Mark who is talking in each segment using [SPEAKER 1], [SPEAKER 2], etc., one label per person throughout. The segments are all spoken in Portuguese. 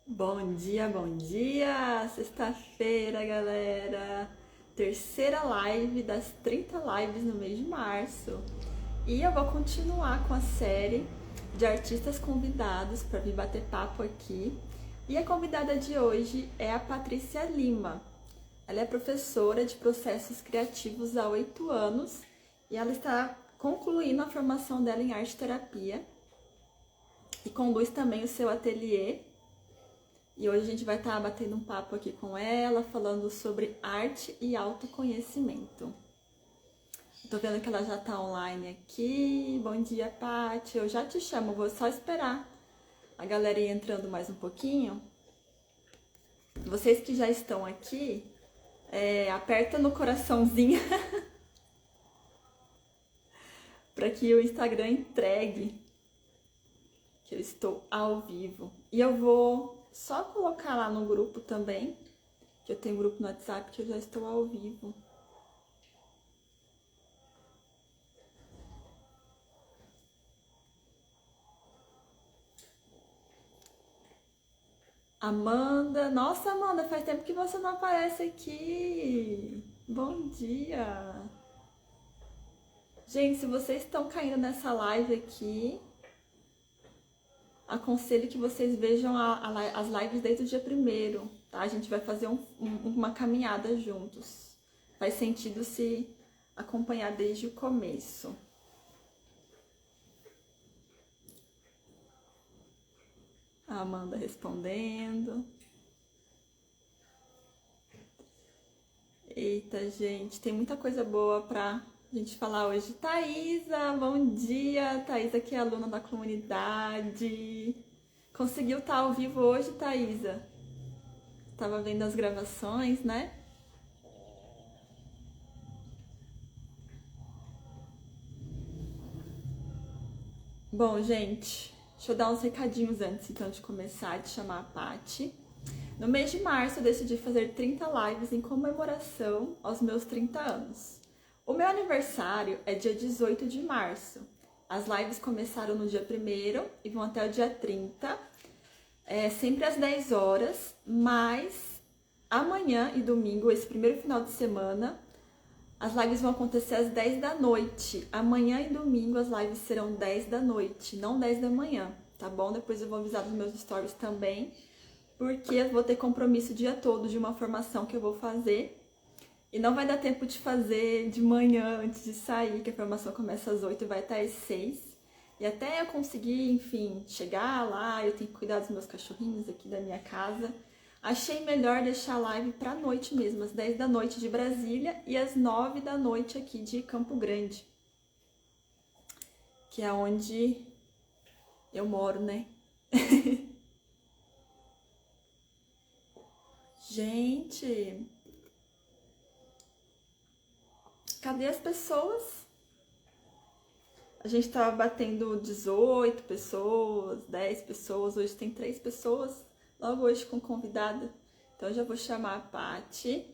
[SPEAKER 1] Bom dia, bom dia! Sexta-feira, galera! Terceira live das 30 lives no mês de março. E eu vou continuar com a série de artistas convidados para vir bater papo aqui. E a convidada de hoje é a Patrícia Lima. Ela é professora de processos criativos há 8 anos e ela está concluindo a formação dela em arte terapia e conduz também o seu ateliê. E hoje a gente vai estar batendo um papo aqui com ela, falando sobre arte e autoconhecimento. Tô vendo que ela já tá online aqui. Bom dia, Paty. Eu já te chamo, vou só esperar a galera ir entrando mais um pouquinho. Vocês que já estão aqui, aperta no coraçãozinho para que o Instagram entregue que eu estou ao vivo. E eu vou só colocar lá no grupo também, que eu tenho um grupo no WhatsApp que eu já estou ao vivo. Amanda, nossa Amanda, faz tempo que você não aparece aqui. Bom dia. Gente, se vocês estão caindo nessa live aqui, aconselho que vocês vejam as lives desde o dia primeiro, tá? A gente vai fazer uma caminhada juntos. Faz sentido se acompanhar desde o começo. A Amanda respondendo. Eita, gente, tem muita coisa boa pra gente falar hoje. Thaísa, bom dia! Thaísa que é aluna da comunidade. Conseguiu estar ao vivo hoje, Thaísa? Tava vendo as gravações, né? Bom, gente, deixa eu dar uns recadinhos antes então de começar, de chamar a Paty. No mês de março eu decidi fazer 30 lives em comemoração aos meus 30 anos. O meu aniversário é dia 18 de março. As lives começaram no dia 1º e vão até o dia 30, sempre às 10 horas, mas amanhã e domingo, esse primeiro final de semana, as lives vão acontecer às 10 da noite. Amanhã e domingo as lives serão 10 da noite, não 10 da manhã, tá bom? Depois eu vou avisar nos meus stories também, porque eu vou ter compromisso o dia todo de uma formação que eu vou fazer. E não vai dar tempo de fazer de manhã antes de sair, que a formação começa às 8 e vai até às 6. E até eu conseguir, enfim, chegar lá, eu tenho que cuidar dos meus cachorrinhos aqui da minha casa. Achei melhor deixar a live pra noite mesmo, às 10 da noite de Brasília e às 9 da noite aqui de Campo Grande, que é onde eu moro, né? Gente, cadê as pessoas? A gente tava batendo 18 pessoas, 10 pessoas, hoje tem 3 pessoas, logo hoje com convidada. Então eu já vou chamar a Paty.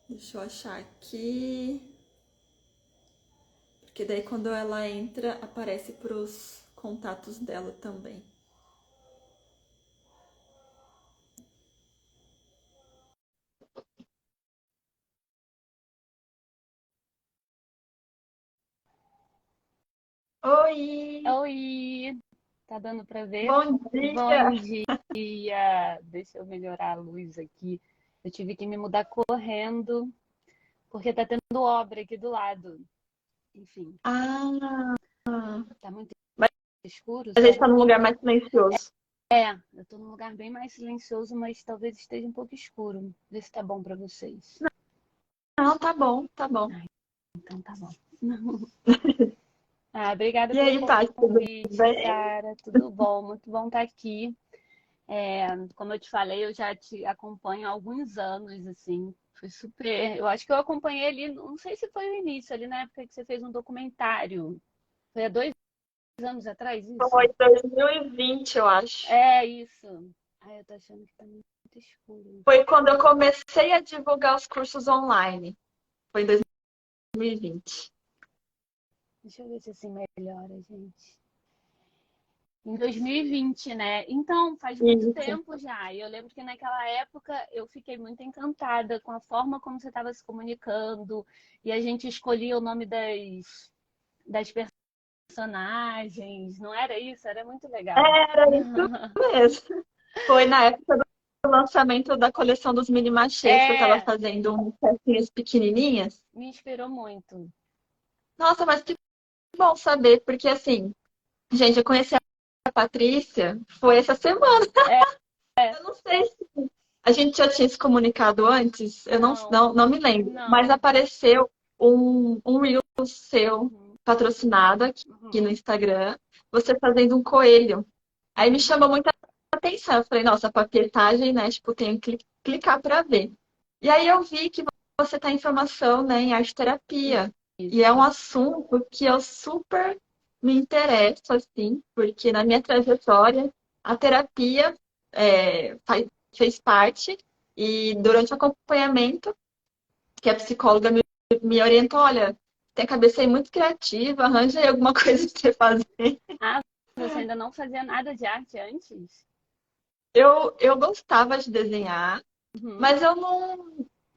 [SPEAKER 1] Deixa eu achar aqui. Porque daí quando ela entra, aparece pros contatos dela também. Oi!
[SPEAKER 2] Oi, tá dando pra ver?
[SPEAKER 1] Bom dia!
[SPEAKER 2] Bom dia! Deixa eu melhorar a luz aqui. Eu tive que me mudar correndo, porque tá tendo obra aqui do lado. Enfim,
[SPEAKER 1] Ah,
[SPEAKER 2] tá muito
[SPEAKER 1] mas
[SPEAKER 2] escuro,
[SPEAKER 1] a gente
[SPEAKER 2] sabe?
[SPEAKER 1] tá num lugar mais silencioso.
[SPEAKER 2] Eu tô num lugar bem mais silencioso, mas talvez esteja um pouco escuro. Vê se tá bom pra vocês.
[SPEAKER 1] Não, tá bom, tá bom.
[SPEAKER 2] Então tá bom. Ah, obrigada
[SPEAKER 1] E
[SPEAKER 2] pelo
[SPEAKER 1] aí, Paty, tudo
[SPEAKER 2] convite,
[SPEAKER 1] bem?
[SPEAKER 2] Sara. Tudo bom? Muito bom estar aqui. Como eu te falei, eu já te acompanho há alguns anos, assim. Foi super. Eu acho que eu acompanhei ali, não sei se foi o início, ali na época que você fez um documentário. Foi há 2 anos atrás,
[SPEAKER 1] Foi
[SPEAKER 2] isso?
[SPEAKER 1] 2020, eu acho.
[SPEAKER 2] É, isso. Ai, eu tô achando que tá muito escuro.
[SPEAKER 1] Foi quando eu comecei a divulgar os cursos online. Foi em 2020.
[SPEAKER 2] Deixa eu ver se assim melhora, gente. Em 2020, né? Então, faz muito
[SPEAKER 1] Isso.
[SPEAKER 2] tempo já. E eu lembro que naquela época eu fiquei muito encantada com a forma como você estava se comunicando. E a gente escolhia o nome das personagens. Não era isso? Era muito legal.
[SPEAKER 1] Era isso mesmo. Foi na época do lançamento da coleção dos mini machês que eu tava
[SPEAKER 2] É,
[SPEAKER 1] fazendo umas pecinhas pequenininhas.
[SPEAKER 2] me inspirou muito.
[SPEAKER 1] Nossa, mas que bom saber, porque assim, gente, eu conheci a Patrícia foi essa semana.
[SPEAKER 2] É,
[SPEAKER 1] Eu não sei se a gente já tinha se comunicado antes, eu
[SPEAKER 2] não,
[SPEAKER 1] não me lembro, mas
[SPEAKER 2] não.
[SPEAKER 1] apareceu um Reel seu
[SPEAKER 2] Uhum,
[SPEAKER 1] patrocinado aqui no
[SPEAKER 2] uhum,
[SPEAKER 1] Instagram, você fazendo um coelho. Aí me
[SPEAKER 2] uhum.
[SPEAKER 1] chamou muita atenção. Eu falei, nossa, papietagem, né? Tipo, tenho que clicar para ver. E aí eu vi que você está em formação, né, em arte terapia. E é um
[SPEAKER 2] Isso.
[SPEAKER 1] assunto que eu super me interesso, assim, porque na minha trajetória, a terapia fez parte. E durante o acompanhamento, que a psicóloga me orientou, olha, tem a cabeça aí muito criativa, arranja aí alguma coisa para você fazer.
[SPEAKER 2] Ah, você ainda não fazia nada de arte antes?
[SPEAKER 1] Eu gostava de desenhar,
[SPEAKER 2] Uhum.
[SPEAKER 1] mas eu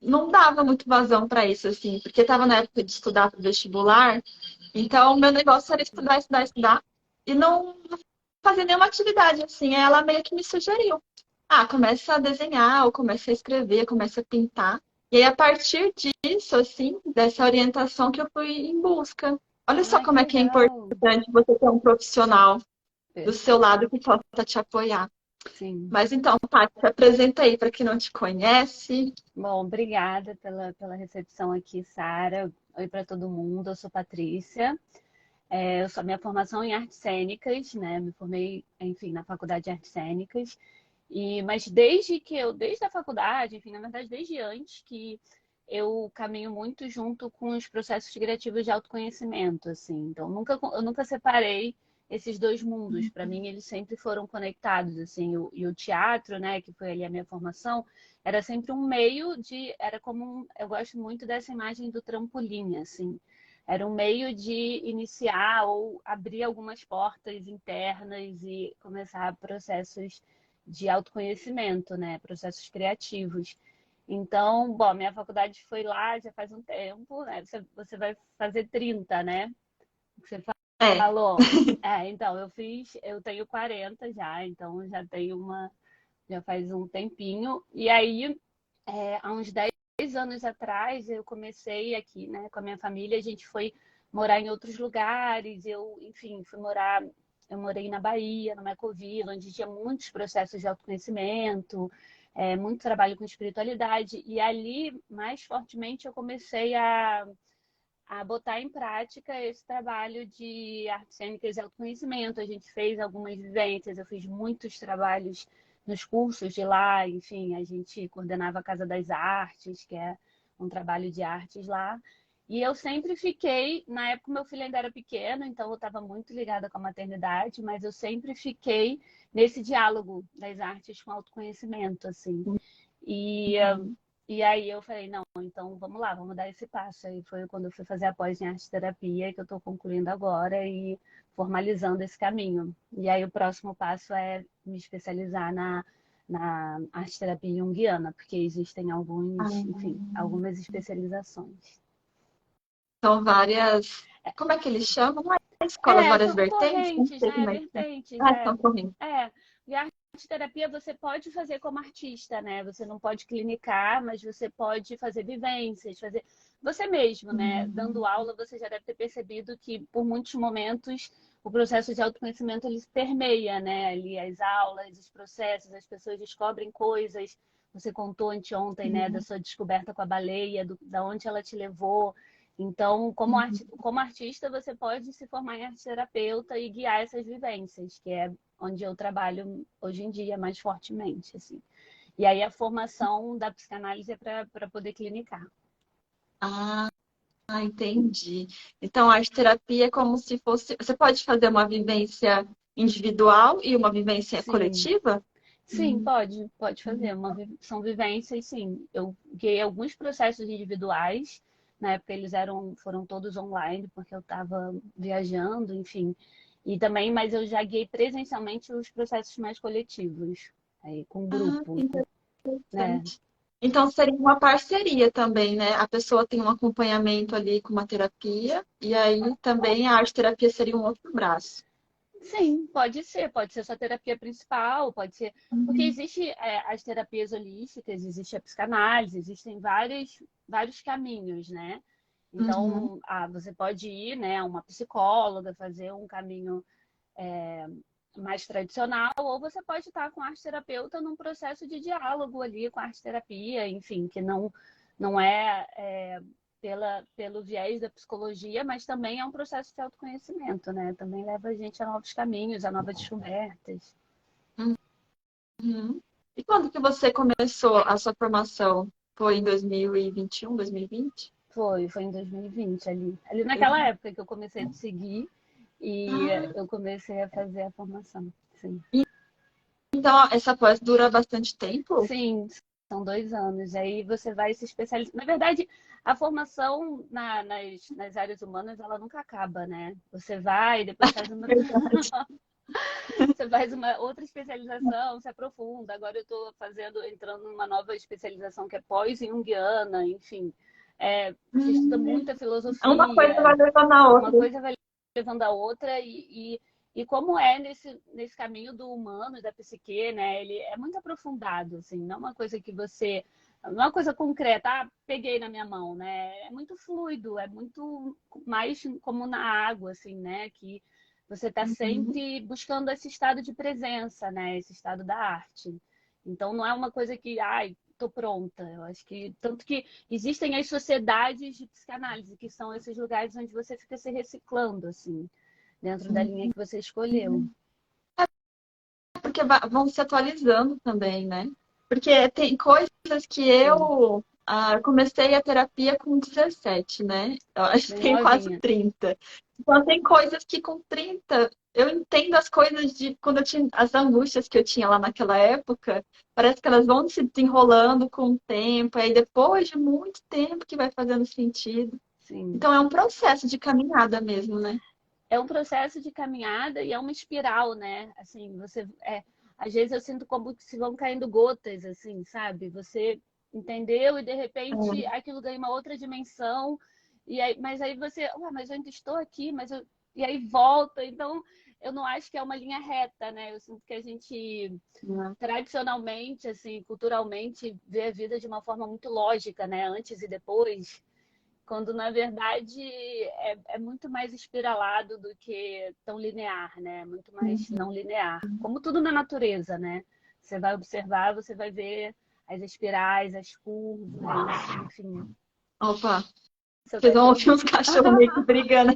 [SPEAKER 1] não dava muito vazão para isso, assim, porque estava na época de estudar para o vestibular, então o meu negócio era estudar, estudar, estudar, e não fazer nenhuma atividade, assim. Aí ela meio que me sugeriu, começa a desenhar, ou começa a escrever, começa a pintar. E aí, a partir disso, assim, dessa orientação que eu fui em busca. Olha só
[SPEAKER 2] Ai, que
[SPEAKER 1] como é que é
[SPEAKER 2] legal.
[SPEAKER 1] importante você ter um profissional do seu lado que possa te apoiar.
[SPEAKER 2] Sim.
[SPEAKER 1] Mas então, Paty, se apresenta aí para quem não te conhece.
[SPEAKER 2] Bom, obrigada pela recepção aqui, Sara. Oi para todo mundo. Eu sou Patrícia. Eu sou minha formação em artes cênicas, né? Me formei, enfim, na Faculdade de Artes Cênicas. Mas desde a faculdade, enfim, na verdade, desde antes que eu caminho muito junto com os processos criativos de autoconhecimento, assim. Então, eu nunca separei esses dois mundos. Para mim, eles sempre foram conectados, assim. E o teatro, né, que foi ali a minha formação, era sempre um meio de, era como, eu gosto muito dessa imagem do trampolim, assim. Era um meio de iniciar ou abrir algumas portas internas e começar processos de autoconhecimento, né? Processos criativos. Então, bom, minha faculdade foi lá já faz um tempo, né? Você vai fazer 30, né? Você
[SPEAKER 1] É,
[SPEAKER 2] falou. Então, eu tenho 40 já, então já faz um tempinho. E aí, há uns 10 anos atrás, eu comecei aqui, né, com a minha família, a gente foi morar em outros lugares, enfim, eu morei na Bahia, no Ecoville, onde tinha muitos processos de autoconhecimento, muito trabalho com espiritualidade, e ali, mais fortemente, eu comecei a botar em prática esse trabalho de artes cênicas e autoconhecimento. A gente fez algumas vivências, eu fiz muitos trabalhos nos cursos de lá, enfim, a gente coordenava a Casa das Artes, que é um trabalho de artes lá. E eu sempre fiquei, na época meu filho ainda era pequeno, então eu estava muito ligada com a maternidade, mas eu sempre fiquei nesse diálogo das artes com autoconhecimento, assim. E e aí eu falei, não, então vamos lá, vamos dar esse passo. Aí foi quando eu fui fazer a pós em arte terapia, que eu estou concluindo agora e formalizando esse caminho. E aí o próximo passo é me especializar na arte terapia junguiana, porque existem enfim, algumas especializações.
[SPEAKER 1] são várias. Como é que eles chamam? Não é escolas, várias
[SPEAKER 2] São
[SPEAKER 1] vertentes? Não
[SPEAKER 2] correntes,
[SPEAKER 1] sei
[SPEAKER 2] né?
[SPEAKER 1] como é que é.
[SPEAKER 2] Vertentes,
[SPEAKER 1] Ah, são correntes.
[SPEAKER 2] é. E a arte terapia você pode fazer como artista, né? Você não pode clinicar, mas você pode fazer vivências, fazer você mesmo, né? Dando aula, você já deve ter percebido que por muitos momentos o processo de autoconhecimento ele permeia, né? Ali as aulas, os processos, as pessoas descobrem coisas. Você contou anteontem, né, da sua descoberta com a baleia, da onde ela te levou. Então, como artista, você pode se formar em arte terapeuta e guiar essas vivências, que é onde eu trabalho hoje em dia mais fortemente, assim. E aí a formação da psicanálise é para poder clinicar.
[SPEAKER 1] Ah, entendi. Então, a arte terapia é como se fosse. Você pode fazer uma vivência individual e uma vivência
[SPEAKER 2] Sim,
[SPEAKER 1] coletiva?
[SPEAKER 2] sim, pode fazer. São vivências, sim. Eu guiei alguns processos individuais. Na época foram todos online, porque eu estava viajando, enfim. E também, mas eu já guiei presencialmente os processos mais coletivos, aí, com
[SPEAKER 1] Ah,
[SPEAKER 2] grupo,
[SPEAKER 1] que
[SPEAKER 2] né?
[SPEAKER 1] interessante. Então seria uma parceria também, né? A pessoa tem um acompanhamento ali com uma terapia, e aí também a arte terapia seria um outro braço.
[SPEAKER 2] Sim, pode ser sua terapia principal, pode ser. Porque
[SPEAKER 1] Uhum,
[SPEAKER 2] existe as terapias holísticas, existe a psicanálise, existem vários caminhos, né?
[SPEAKER 1] uhum,
[SPEAKER 2] Então, você pode ir, né, a uma psicóloga, fazer um caminho mais tradicional, ou você pode estar com a arte terapeuta num processo de diálogo ali com a arte terapia, enfim, que não é, pelo viés da psicologia, mas também é um processo de autoconhecimento, né? Também leva a gente a novos caminhos, a novas descobertas.
[SPEAKER 1] uhum. E quando que você começou a sua formação? Foi em 2021, 2020?
[SPEAKER 2] Foi em 2020 ali. Ali naquela época que eu comecei a te seguir e
[SPEAKER 1] Ah,
[SPEAKER 2] eu comecei a fazer a formação. Sim.
[SPEAKER 1] então essa pós dura bastante tempo?
[SPEAKER 2] Sim, são 2 anos. Aí você vai se especializar. Na verdade, a formação nas áreas humanas, ela nunca acaba, né? Você vai, depois faz uma,
[SPEAKER 1] Verdade.
[SPEAKER 2] você faz uma outra especialização, se aprofunda. Agora eu estou entrando numa nova especialização que é pós-junguiana, enfim. Você estuda
[SPEAKER 1] Hum,
[SPEAKER 2] muita
[SPEAKER 1] uma coisa vai
[SPEAKER 2] filosofia,
[SPEAKER 1] levando a
[SPEAKER 2] uma
[SPEAKER 1] outra.
[SPEAKER 2] coisa vai levando a outra e como é nesse caminho do humano, da psique, né? Ele é muito aprofundado, assim, não é uma coisa que você, não é uma coisa concreta, peguei na minha mão, né? É muito fluido, é muito mais como na água, assim, né? Que você está
[SPEAKER 1] Uhum.
[SPEAKER 2] sempre buscando esse estado de presença, né? Esse estado da arte. Então não é uma coisa que, ai, tô pronta. Eu acho que tanto que existem as sociedades de psicanálise, que são esses lugares onde você fica se reciclando, assim, dentro da linha que você escolheu.
[SPEAKER 1] Porque vão se atualizando também, né? Porque tem coisas que
[SPEAKER 2] Sim,
[SPEAKER 1] comecei a terapia com 17, né? Eu acho que
[SPEAKER 2] bem
[SPEAKER 1] tenho quase
[SPEAKER 2] novinha.
[SPEAKER 1] 30. Então tem coisas que com 30 eu entendo as coisas de quando eu tinha as angústias que eu tinha lá naquela época. Parece que elas vão se desenrolando com o tempo, aí depois de muito tempo que vai fazendo sentido.
[SPEAKER 2] Sim.
[SPEAKER 1] Então é um processo de caminhada mesmo, né?
[SPEAKER 2] É um processo de caminhada e é uma espiral, né? Assim, às vezes eu sinto como que se vão caindo gotas, assim, sabe? Você entendeu e de repente
[SPEAKER 1] É.
[SPEAKER 2] aquilo ganha uma outra dimensão mas aí você, mas eu ainda estou aqui, e aí volta. Então, eu não acho que é uma linha reta, né? Eu sinto que a gente tradicionalmente, assim, culturalmente, vê a vida de uma forma muito lógica, né? Antes e depois, quando na verdade é muito mais espiralado do que tão linear, né? Muito mais não linear. Como tudo na natureza, né? Você vai observar, você vai ver as espirais, as curvas, enfim.
[SPEAKER 1] Opa,
[SPEAKER 2] Seu
[SPEAKER 1] vocês vão
[SPEAKER 2] cachorro.
[SPEAKER 1] ouvir uns cachorros meio que brigando.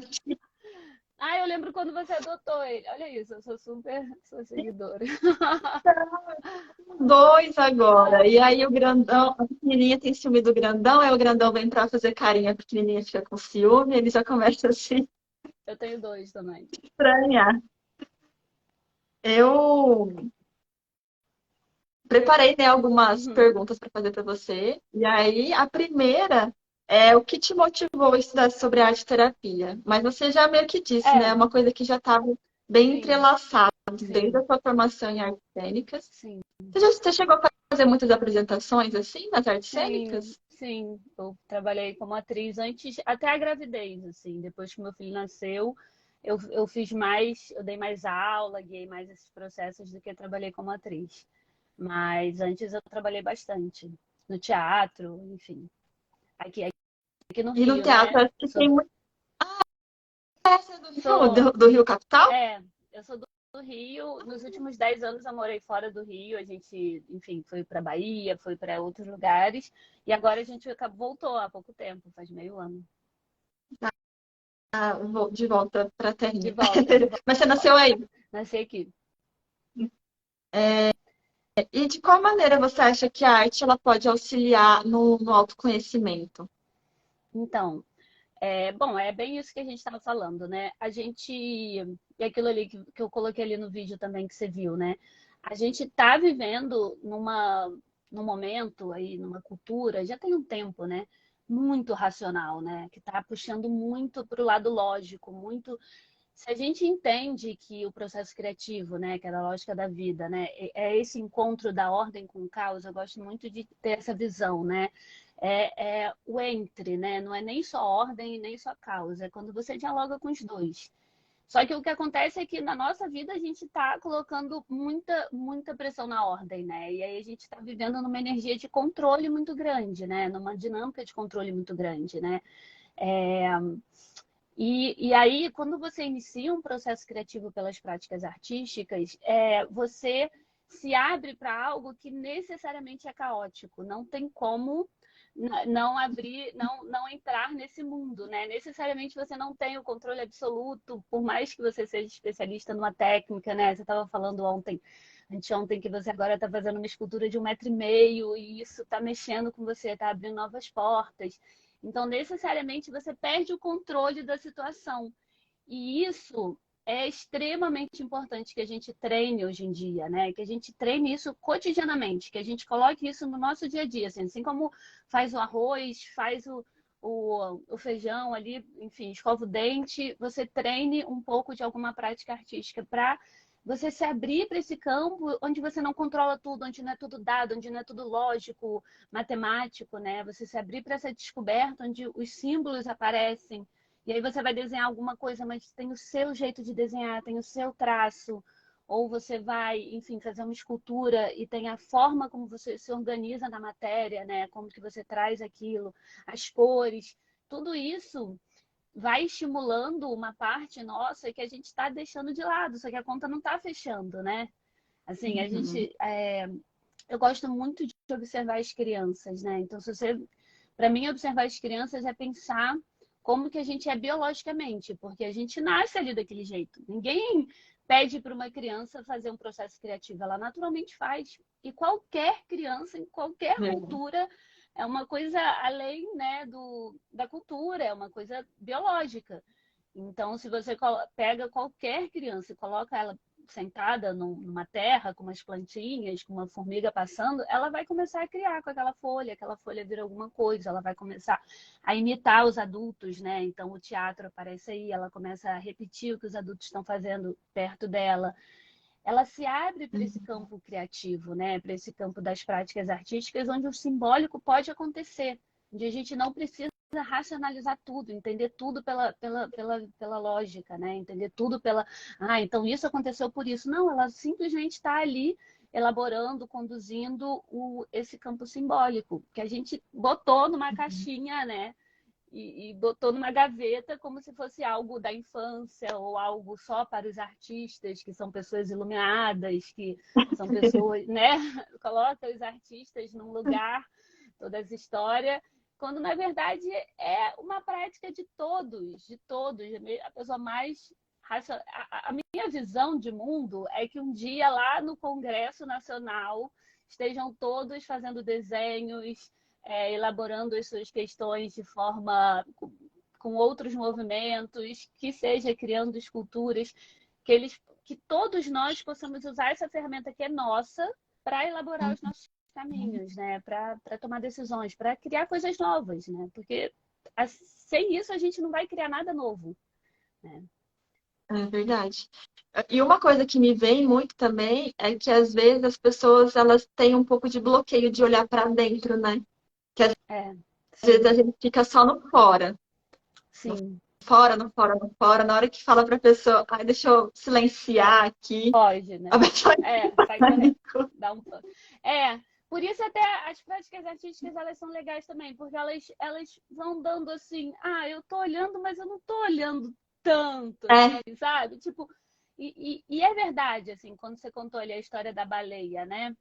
[SPEAKER 2] Eu lembro quando você adotou ele. Olha isso, eu sou super sua seguidora.
[SPEAKER 1] Dois agora. E aí o grandão, a pequenininha tem ciúme do grandão, aí o grandão vem pra fazer carinho, a pequenininha fica com ciúme, ele já começa a se
[SPEAKER 2] Eu tenho dois também.
[SPEAKER 1] estranhar. Eu preparei, né, algumas
[SPEAKER 2] Uhum.
[SPEAKER 1] perguntas para fazer para você. E aí a primeira é o que te motivou a estudar sobre arte terapia? Mas você já meio que disse, né? É
[SPEAKER 2] É,
[SPEAKER 1] uma coisa que já estava bem
[SPEAKER 2] sim,
[SPEAKER 1] entrelaçada desde
[SPEAKER 2] sim,
[SPEAKER 1] a sua formação em artes cênicas.
[SPEAKER 2] sim.
[SPEAKER 1] Você chegou a fazer muitas apresentações assim nas artes
[SPEAKER 2] Sim,
[SPEAKER 1] cênicas?
[SPEAKER 2] sim. Eu trabalhei como atriz antes, até a gravidez, assim. Depois que meu filho nasceu, eu fiz mais, eu dei mais aula, guiei mais esses processos do que eu trabalhei como atriz. Mas antes eu trabalhei bastante no teatro, enfim. Aqui no
[SPEAKER 1] E no
[SPEAKER 2] Rio,
[SPEAKER 1] teatro,
[SPEAKER 2] né?
[SPEAKER 1] acho que tem muito. Essa é do Rio,
[SPEAKER 2] Sou,
[SPEAKER 1] do Rio Capital?
[SPEAKER 2] é, eu sou do Rio. Nos últimos 10 anos eu morei fora do Rio. A gente, enfim, foi para Bahia, foi para outros lugares. E agora a gente voltou há pouco tempo, faz meio ano.
[SPEAKER 1] Ah, de volta para a
[SPEAKER 2] De
[SPEAKER 1] terrinha.
[SPEAKER 2] volta, de
[SPEAKER 1] Mas você nasceu aí.
[SPEAKER 2] volta. Nasci aqui.
[SPEAKER 1] E de qual maneira você acha que a arte ela pode auxiliar no autoconhecimento?
[SPEAKER 2] Então, bom, é bem isso que a gente estava falando, né? E aquilo ali que eu coloquei ali no vídeo também que você viu, né? A gente está vivendo num momento aí, numa cultura, já tem um tempo, né? Muito racional, né? Que está puxando muito para o lado lógico, muito Se a gente entende que o processo criativo, né, que é da lógica da vida, né, é esse encontro da ordem com o caos, eu gosto muito de ter essa visão, né? É o entre, né? Não é nem só ordem e nem só caos, é quando você dialoga com os dois. Só que o que acontece é que na nossa vida a gente está colocando muita pressão na ordem, né? E aí a gente está vivendo numa energia de controle muito grande, né? Numa dinâmica de controle muito grande, né? É, e aí, quando você inicia um processo criativo pelas práticas artísticas, você se abre para algo que necessariamente é caótico. Não tem como não abrir, não entrar nesse mundo, né? Necessariamente você não tem o controle absoluto, por mais que você seja especialista numa técnica, né? Você estava falando anteontem, que você agora está fazendo uma escultura de 1,5 m e isso está mexendo com você, está abrindo novas portas. Então, necessariamente, você perde o controle da situação. E isso é extremamente importante que a gente treine hoje em dia, né? Que a gente treine isso cotidianamente, que a gente coloque isso no nosso dia a dia, assim como faz o arroz, faz o feijão ali, enfim, escova o dente, você treine um pouco de alguma prática artística para você se abrir para esse campo onde você não controla tudo, onde não é tudo dado, onde não é tudo lógico, matemático, né? Você se abrir para essa descoberta onde os símbolos aparecem. E aí você vai desenhar alguma coisa, mas tem o seu jeito de desenhar, tem o seu traço. Ou você vai, enfim, fazer uma escultura e tem a forma como você se organiza na matéria, né? Como que você traz aquilo, as cores. Tudo isso vai estimulando uma parte nossa que a gente está deixando de lado, só que a conta não está fechando, né? Assim, a
[SPEAKER 1] Uhum.
[SPEAKER 2] gente. Eu gosto muito de observar as crianças, né? Então, se você. Para mim, observar as crianças é pensar como que a gente é biologicamente, porque a gente nasce ali daquele jeito. Ninguém pede para uma criança fazer um processo criativo, ela naturalmente faz. E qualquer criança, em qualquer
[SPEAKER 1] É.
[SPEAKER 2] cultura, é uma coisa além, né, da cultura, é uma coisa biológica. Então, se você pega qualquer criança e coloca ela sentada numa terra, com umas plantinhas, com uma formiga passando, ela vai começar a criar com aquela folha vira alguma coisa, ela vai começar a imitar os adultos, né? Então, o teatro aparece aí, ela começa a repetir o que os adultos estão fazendo perto dela. Ela se abre para esse
[SPEAKER 1] Uhum.
[SPEAKER 2] campo criativo, né? Para esse campo das práticas artísticas, onde o simbólico pode acontecer, onde a gente não precisa racionalizar tudo, entender tudo pela lógica, né? Entender tudo então isso aconteceu por isso. Não, ela simplesmente está ali elaborando, conduzindo esse campo simbólico, que a gente botou numa caixinha, né? E botou numa gaveta como se fosse algo da infância ou algo só para os artistas, que são pessoas iluminadas, que são pessoas, né? Coloca os artistas num lugar, toda essa história, quando na verdade é uma prática de todos, de todos. A pessoa mais a minha visão de mundo é que um dia lá no Congresso Nacional estejam todos fazendo desenhos, elaborando as suas questões de forma com outros movimentos, que seja criando esculturas, que todos nós possamos usar essa ferramenta que é nossa para elaborar os nossos caminhos, né? Para tomar decisões, para criar coisas novas, né? Porque sem isso a gente não vai criar nada novo, né?
[SPEAKER 1] É verdade. E uma coisa que me vem muito também é que às vezes as pessoas elas têm um pouco de bloqueio de olhar para dentro, né? Que às
[SPEAKER 2] É,
[SPEAKER 1] vezes a
[SPEAKER 2] sim,
[SPEAKER 1] gente fica só no fora, no
[SPEAKER 2] sim,
[SPEAKER 1] fora, no fora, no fora. Na hora que fala para a pessoa, ai, deixa eu silenciar aqui,
[SPEAKER 2] pode,
[SPEAKER 1] a
[SPEAKER 2] né?
[SPEAKER 1] pessoa entra em
[SPEAKER 2] Sai correndo,
[SPEAKER 1] pânico.
[SPEAKER 2] dá um. É, por isso até as práticas artísticas elas são legais também, porque elas vão dando assim, eu tô olhando, mas eu não tô olhando tanto,
[SPEAKER 1] É,
[SPEAKER 2] assim, sabe? Tipo, e é verdade, assim, quando você contou ali a história da baleia, né?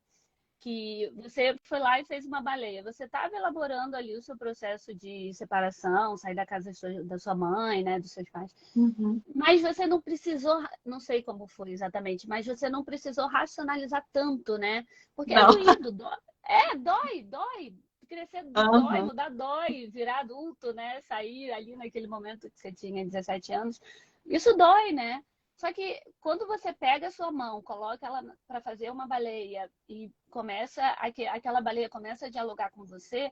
[SPEAKER 2] Que você foi lá e fez uma baleia. Você estava elaborando ali o seu processo de separação, sair da casa da sua mãe, né, dos seus pais.
[SPEAKER 1] uhum.
[SPEAKER 2] Mas você não precisou, não sei como foi exatamente, mas você não precisou racionalizar tanto, né? Porque é
[SPEAKER 1] Não.
[SPEAKER 2] doído, dói. Crescer dói,
[SPEAKER 1] Aham.
[SPEAKER 2] mudar dói, virar adulto, né? Sair ali naquele momento que você tinha 17 anos. Isso dói, né? Só que quando você pega a sua mão, coloca ela para fazer uma baleia e aquela baleia começa a dialogar com você,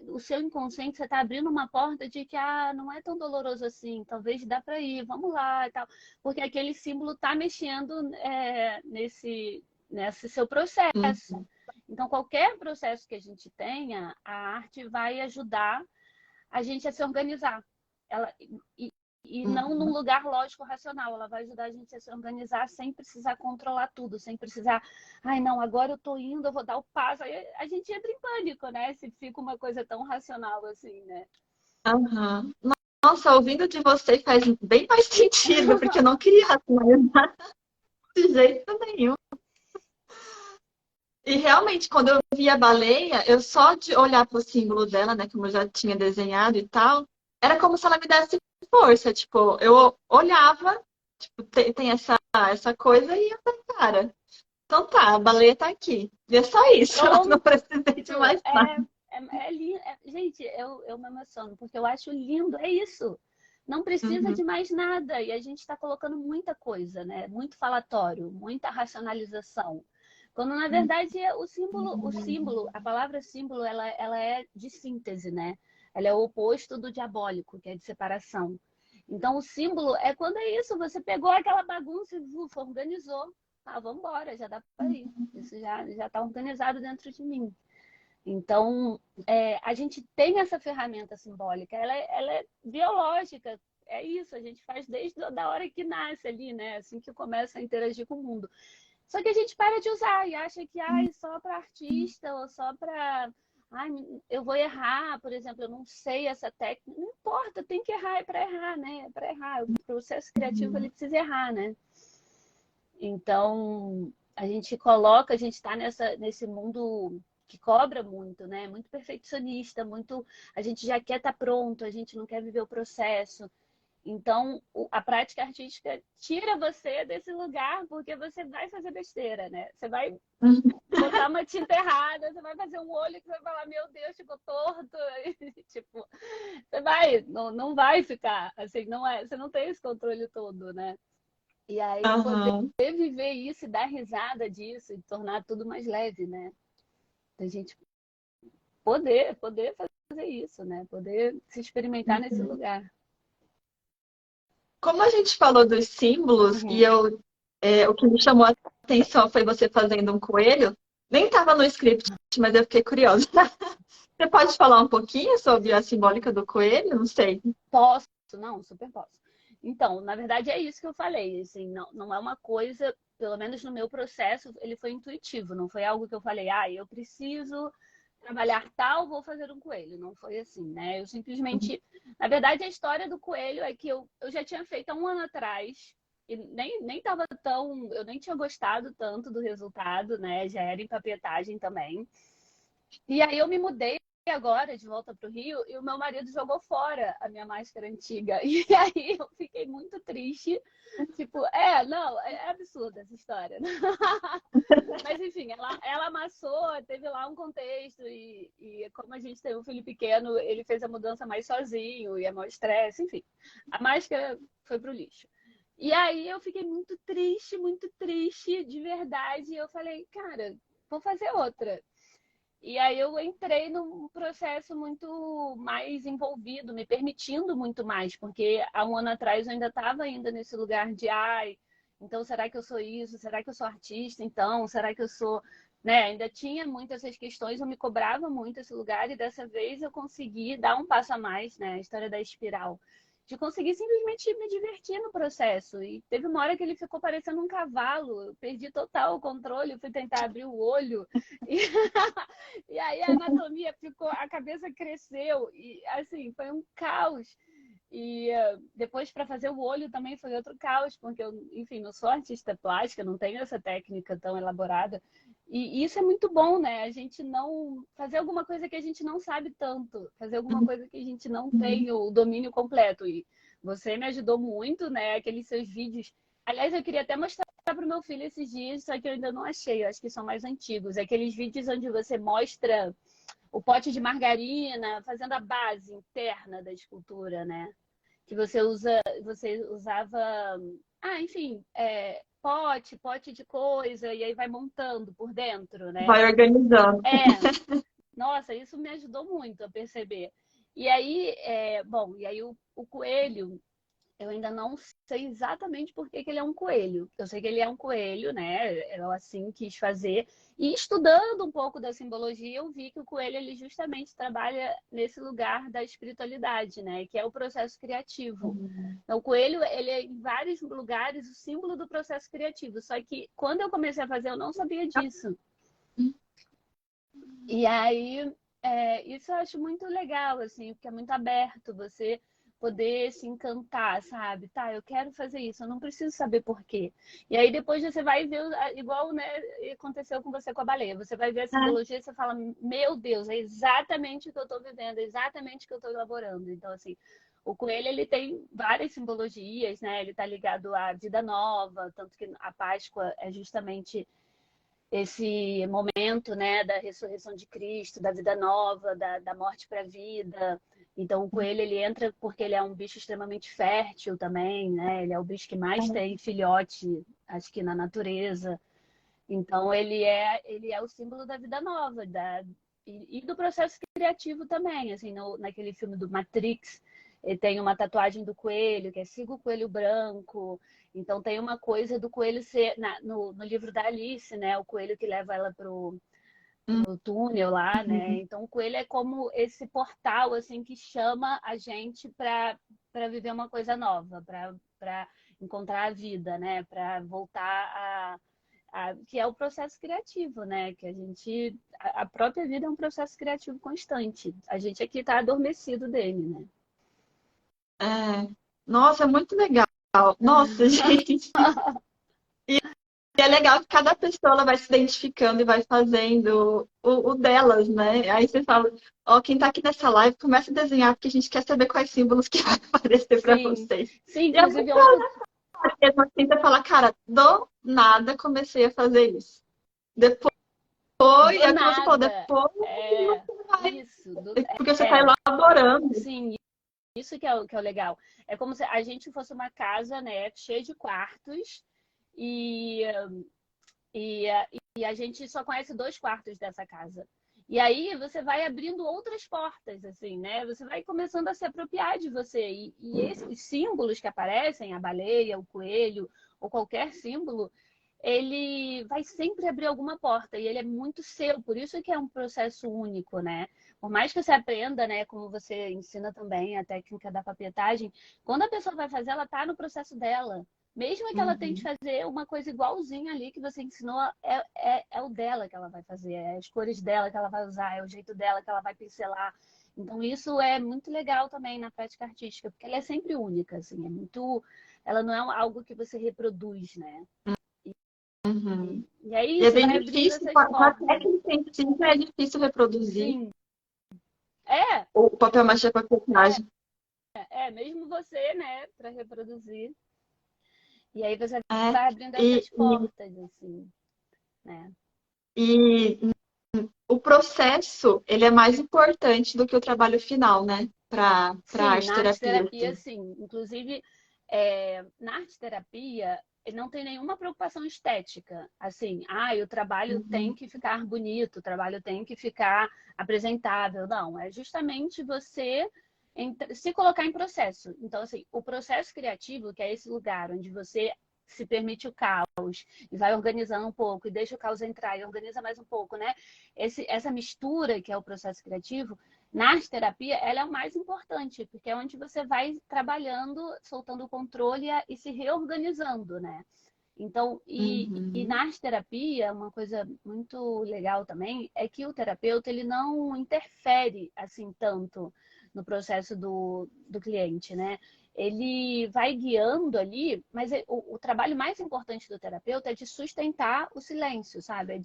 [SPEAKER 2] o seu inconsciente, você está abrindo uma porta de que não é tão doloroso assim, talvez dá para ir, vamos lá e tal. Porque aquele símbolo está mexendo nesse seu processo. Então, qualquer processo que a gente tenha, a arte vai ajudar a gente a se organizar. Ela, e não num lugar lógico-racional. Ela vai ajudar a gente a se organizar sem precisar controlar tudo, sem precisar, ai, não, agora eu tô indo, eu vou dar o passo. Aí a gente entra em pânico, né? Se fica uma coisa tão racional assim, né?
[SPEAKER 1] Aham. Nossa, ouvindo de você faz bem mais sentido, porque eu não queria racionalizar de jeito nenhum. E realmente, quando eu vi a baleia, eu só de olhar pro símbolo dela, né, como eu já tinha desenhado e tal, era como se ela me desse força. Tipo, eu olhava, tipo, tem essa coisa e eu falei, cara, então tá, a baleia tá aqui. E é só isso, não
[SPEAKER 2] Pronto.
[SPEAKER 1] precisei de mais nada.
[SPEAKER 2] Lindo. Gente, eu me emociono, porque eu acho lindo, é isso. Não precisa
[SPEAKER 1] Uhum,
[SPEAKER 2] de mais nada. E a gente está colocando muita coisa, né? Muito falatório, muita racionalização. Quando, na verdade, a palavra símbolo, ela é de síntese, né? Ela é o oposto do diabólico, que é de separação. Então, o símbolo é quando é isso, você pegou aquela bagunça e organizou. Vamos embora, já dá para ir. Isso já está organizado dentro de mim. Então, a gente tem essa ferramenta simbólica, ela é biológica, é isso, a gente faz desde a hora que nasce ali, né? Assim que começa a interagir com o mundo. Só que a gente para de usar e acha que só para artista ou só para. Ai, eu vou errar, por exemplo, eu não sei essa técnica. Não importa, tem que errar, é para errar, né? É para errar. O processo criativo ele precisa errar, né? Então, a gente está nesse mundo que cobra muito, né? Muito perfeccionista, muito. A gente já quer estar pronto, a gente não quer viver o processo. Então, a prática artística tira você desse lugar, porque você vai fazer besteira, né? Você vai botar uma tinta errada, você vai fazer um olho que você vai falar, meu Deus, ficou torto. E, tipo, não vai ficar assim, não é, você não tem esse controle todo, né? E aí poder
[SPEAKER 1] aham.
[SPEAKER 2] viver isso e dar risada disso e tornar tudo mais leve, né? A gente poder fazer isso, né? Poder se experimentar nesse lugar.
[SPEAKER 1] Como a gente falou dos símbolos,
[SPEAKER 2] Uhum.
[SPEAKER 1] o que me chamou a atenção foi você fazendo um coelho. Nem estava no script, mas eu fiquei curiosa. Você pode falar um pouquinho sobre a simbólica do coelho? Não sei.
[SPEAKER 2] Posso? Não, super posso. Então, na verdade é isso que eu falei, assim, não é uma coisa, pelo menos no meu processo, ele foi intuitivo, não foi algo que eu falei, eu preciso trabalhar tal, vou fazer um coelho. Não foi assim, né? Eu simplesmente. Na verdade, a história do coelho é que eu já tinha feito há um ano atrás. E nem tava tão. Eu nem tinha gostado tanto do resultado, né? Já era empapetagem também. E aí eu me mudei agora de volta para o Rio e o meu marido jogou fora a minha máscara antiga. E aí eu fiquei muito triste. Tipo, não, é absurda essa história. Mas enfim, ela amassou, teve lá um contexto e como a gente tem um filho pequeno, ele fez a mudança mais sozinho e é maior estresse, enfim. A máscara foi pro lixo. E aí eu fiquei muito triste, de verdade. E eu falei, cara, vou fazer outra. E aí eu entrei num processo muito mais envolvido, me permitindo muito mais, porque há um ano atrás eu ainda estava ainda nesse lugar de então será que eu sou isso? Será que eu sou artista? Então, será que eu sou, né? Ainda tinha muitas essas questões, eu me cobrava muito esse lugar e dessa vez eu consegui dar um passo a mais, né? A história da espiral. De conseguir simplesmente me divertir no processo. E teve uma hora que ele ficou parecendo um cavalo. Eu perdi total o controle, fui tentar abrir o olho. E e aí a anatomia ficou, a cabeça cresceu e assim, foi um caos. E depois para fazer o olho também foi outro caos, porque eu, enfim, não sou artista plástica, não tenho essa técnica tão elaborada. E isso é muito bom, né? A gente não fazer alguma coisa que a gente não sabe tanto, fazer alguma coisa que a gente não tem o domínio completo. E você me ajudou muito, né? Aqueles seus vídeos. Aliás, eu queria até mostrar para o meu filho esses dias, só que eu ainda não achei, eu acho que são mais antigos. Aqueles vídeos onde você mostra o pote de margarina fazendo a base interna da escultura, né? que você usava, enfim, pote de coisa, e aí vai montando por dentro, né?
[SPEAKER 1] Vai organizando.
[SPEAKER 2] É, nossa, isso me ajudou muito a perceber. E aí, o coelho, eu ainda não sei exatamente por que que ele é um coelho. Eu sei que ele é um coelho, né? Eu assim quis fazer. E estudando um pouco da simbologia, eu vi que o coelho ele justamente trabalha nesse lugar da espiritualidade, né? Que é o processo criativo. Então, o coelho, ele é em vários lugares o símbolo do processo criativo. Só que quando eu comecei a fazer, eu não sabia disso. E aí, isso eu acho muito legal, assim, porque é muito aberto você poder se encantar, sabe? Tá, eu quero fazer isso, eu não preciso saber por quê. E aí depois você vai ver, igual, né, aconteceu com você com a baleia. Você vai ver a simbologia e você fala, meu Deus, é exatamente o que eu estou vivendo, é exatamente o que eu estou elaborando. Então, assim, o coelho, ele tem várias simbologias, né? Ele está ligado à vida nova, tanto que a Páscoa é justamente esse momento, né, da ressurreição de Cristo, da vida nova, da morte para a vida. Então, o coelho, ele entra porque ele é um bicho extremamente fértil também, né? Ele é o bicho que mais tem filhote, acho que na natureza. Então, ele é o símbolo da vida nova, e do processo criativo também. Assim, naquele filme do Matrix, ele tem uma tatuagem do coelho, que é Siga o Coelho Branco. Então, tem uma coisa do coelho ser... no livro da Alice, né? O coelho que leva ela pro túnel lá, né? Então, o coelho é como esse portal, assim, que chama a gente para viver uma coisa nova, para encontrar a vida, né? Para voltar que é o processo criativo, né? Que a própria vida é um processo criativo constante. A gente aqui está adormecido dele, né?
[SPEAKER 1] É. Nossa, é muito legal. Nossa, gente. E é legal que cada pessoa ela vai se identificando e vai fazendo o delas, né? Aí você fala, ó, quem tá aqui nessa live, começa a desenhar, porque a gente quer saber quais símbolos que vai aparecer para
[SPEAKER 2] Sim,
[SPEAKER 1] vocês.
[SPEAKER 2] sim,
[SPEAKER 1] E é
[SPEAKER 2] inclusive
[SPEAKER 1] muito
[SPEAKER 2] ontem.
[SPEAKER 1] mesmo assim, você fala, cara, do nada comecei a fazer isso. Depois,
[SPEAKER 2] Do
[SPEAKER 1] é o que você falou,
[SPEAKER 2] nada.
[SPEAKER 1] depois
[SPEAKER 2] É
[SPEAKER 1] você vai,
[SPEAKER 2] isso.
[SPEAKER 1] porque você tá
[SPEAKER 2] É,
[SPEAKER 1] elaborando.
[SPEAKER 2] sim, isso que é o legal. É como se a gente fosse uma casa, né, cheia de quartos e, e, e a gente só conhece 2 quartos dessa casa. E aí você vai abrindo outras portas, assim, né? Você vai começando a se apropriar de você. E esses símbolos que aparecem, a baleia, o coelho, ou qualquer símbolo, ele vai sempre abrir alguma porta e ele é muito seu, por isso que é um processo único, né? Por mais que você aprenda, né, como você ensina também a técnica da papetagem, quando a pessoa vai fazer, ela tá no processo dela. Mesmo que ela tente fazer uma coisa igualzinha ali que você ensinou, é o dela que ela vai fazer, é as cores dela que ela vai usar, é o jeito dela que ela vai pincelar. Então, isso é muito legal também na prática artística, porque ela é sempre única, assim, ela não é algo que você reproduz, né?
[SPEAKER 1] Uhum.
[SPEAKER 2] E é
[SPEAKER 1] E é
[SPEAKER 2] isso,
[SPEAKER 1] bem
[SPEAKER 2] vai abrindo
[SPEAKER 1] difícil,
[SPEAKER 2] essas
[SPEAKER 1] com a
[SPEAKER 2] portas.
[SPEAKER 1] técnica em si, é difícil reproduzir
[SPEAKER 2] Sim, é,
[SPEAKER 1] o papel machê com a personagem.
[SPEAKER 2] mesmo você, né, para reproduzir. E aí você
[SPEAKER 1] É,
[SPEAKER 2] vai abrindo
[SPEAKER 1] e,
[SPEAKER 2] essas portas, assim, né?
[SPEAKER 1] e o processo, ele é mais importante do que o trabalho final, né? Para
[SPEAKER 2] Sim,
[SPEAKER 1] arte
[SPEAKER 2] na arte
[SPEAKER 1] terapia,
[SPEAKER 2] terapia,
[SPEAKER 1] assim.
[SPEAKER 2] sim. Inclusive, na arte terapia, não tem nenhuma preocupação estética. Assim, o trabalho tem
[SPEAKER 1] Uhum.
[SPEAKER 2] que ficar bonito, o trabalho tem que ficar apresentável. Não, é justamente você se colocar em processo. Então, assim, o processo criativo, que é esse lugar onde você se permite o caos e vai organizando um pouco e deixa o caos entrar e organiza mais um pouco, né? Essa mistura que é o processo criativo na arte terapia, ela é o mais importante, porque é onde você vai trabalhando, soltando o controle e se reorganizando, né? Então, e
[SPEAKER 1] Uhum.
[SPEAKER 2] na arte terapia, uma coisa muito legal também é que o terapeuta ele não interfere assim tanto no processo do cliente, né? Ele vai guiando ali, mas o trabalho mais importante do terapeuta é de sustentar o silêncio, sabe?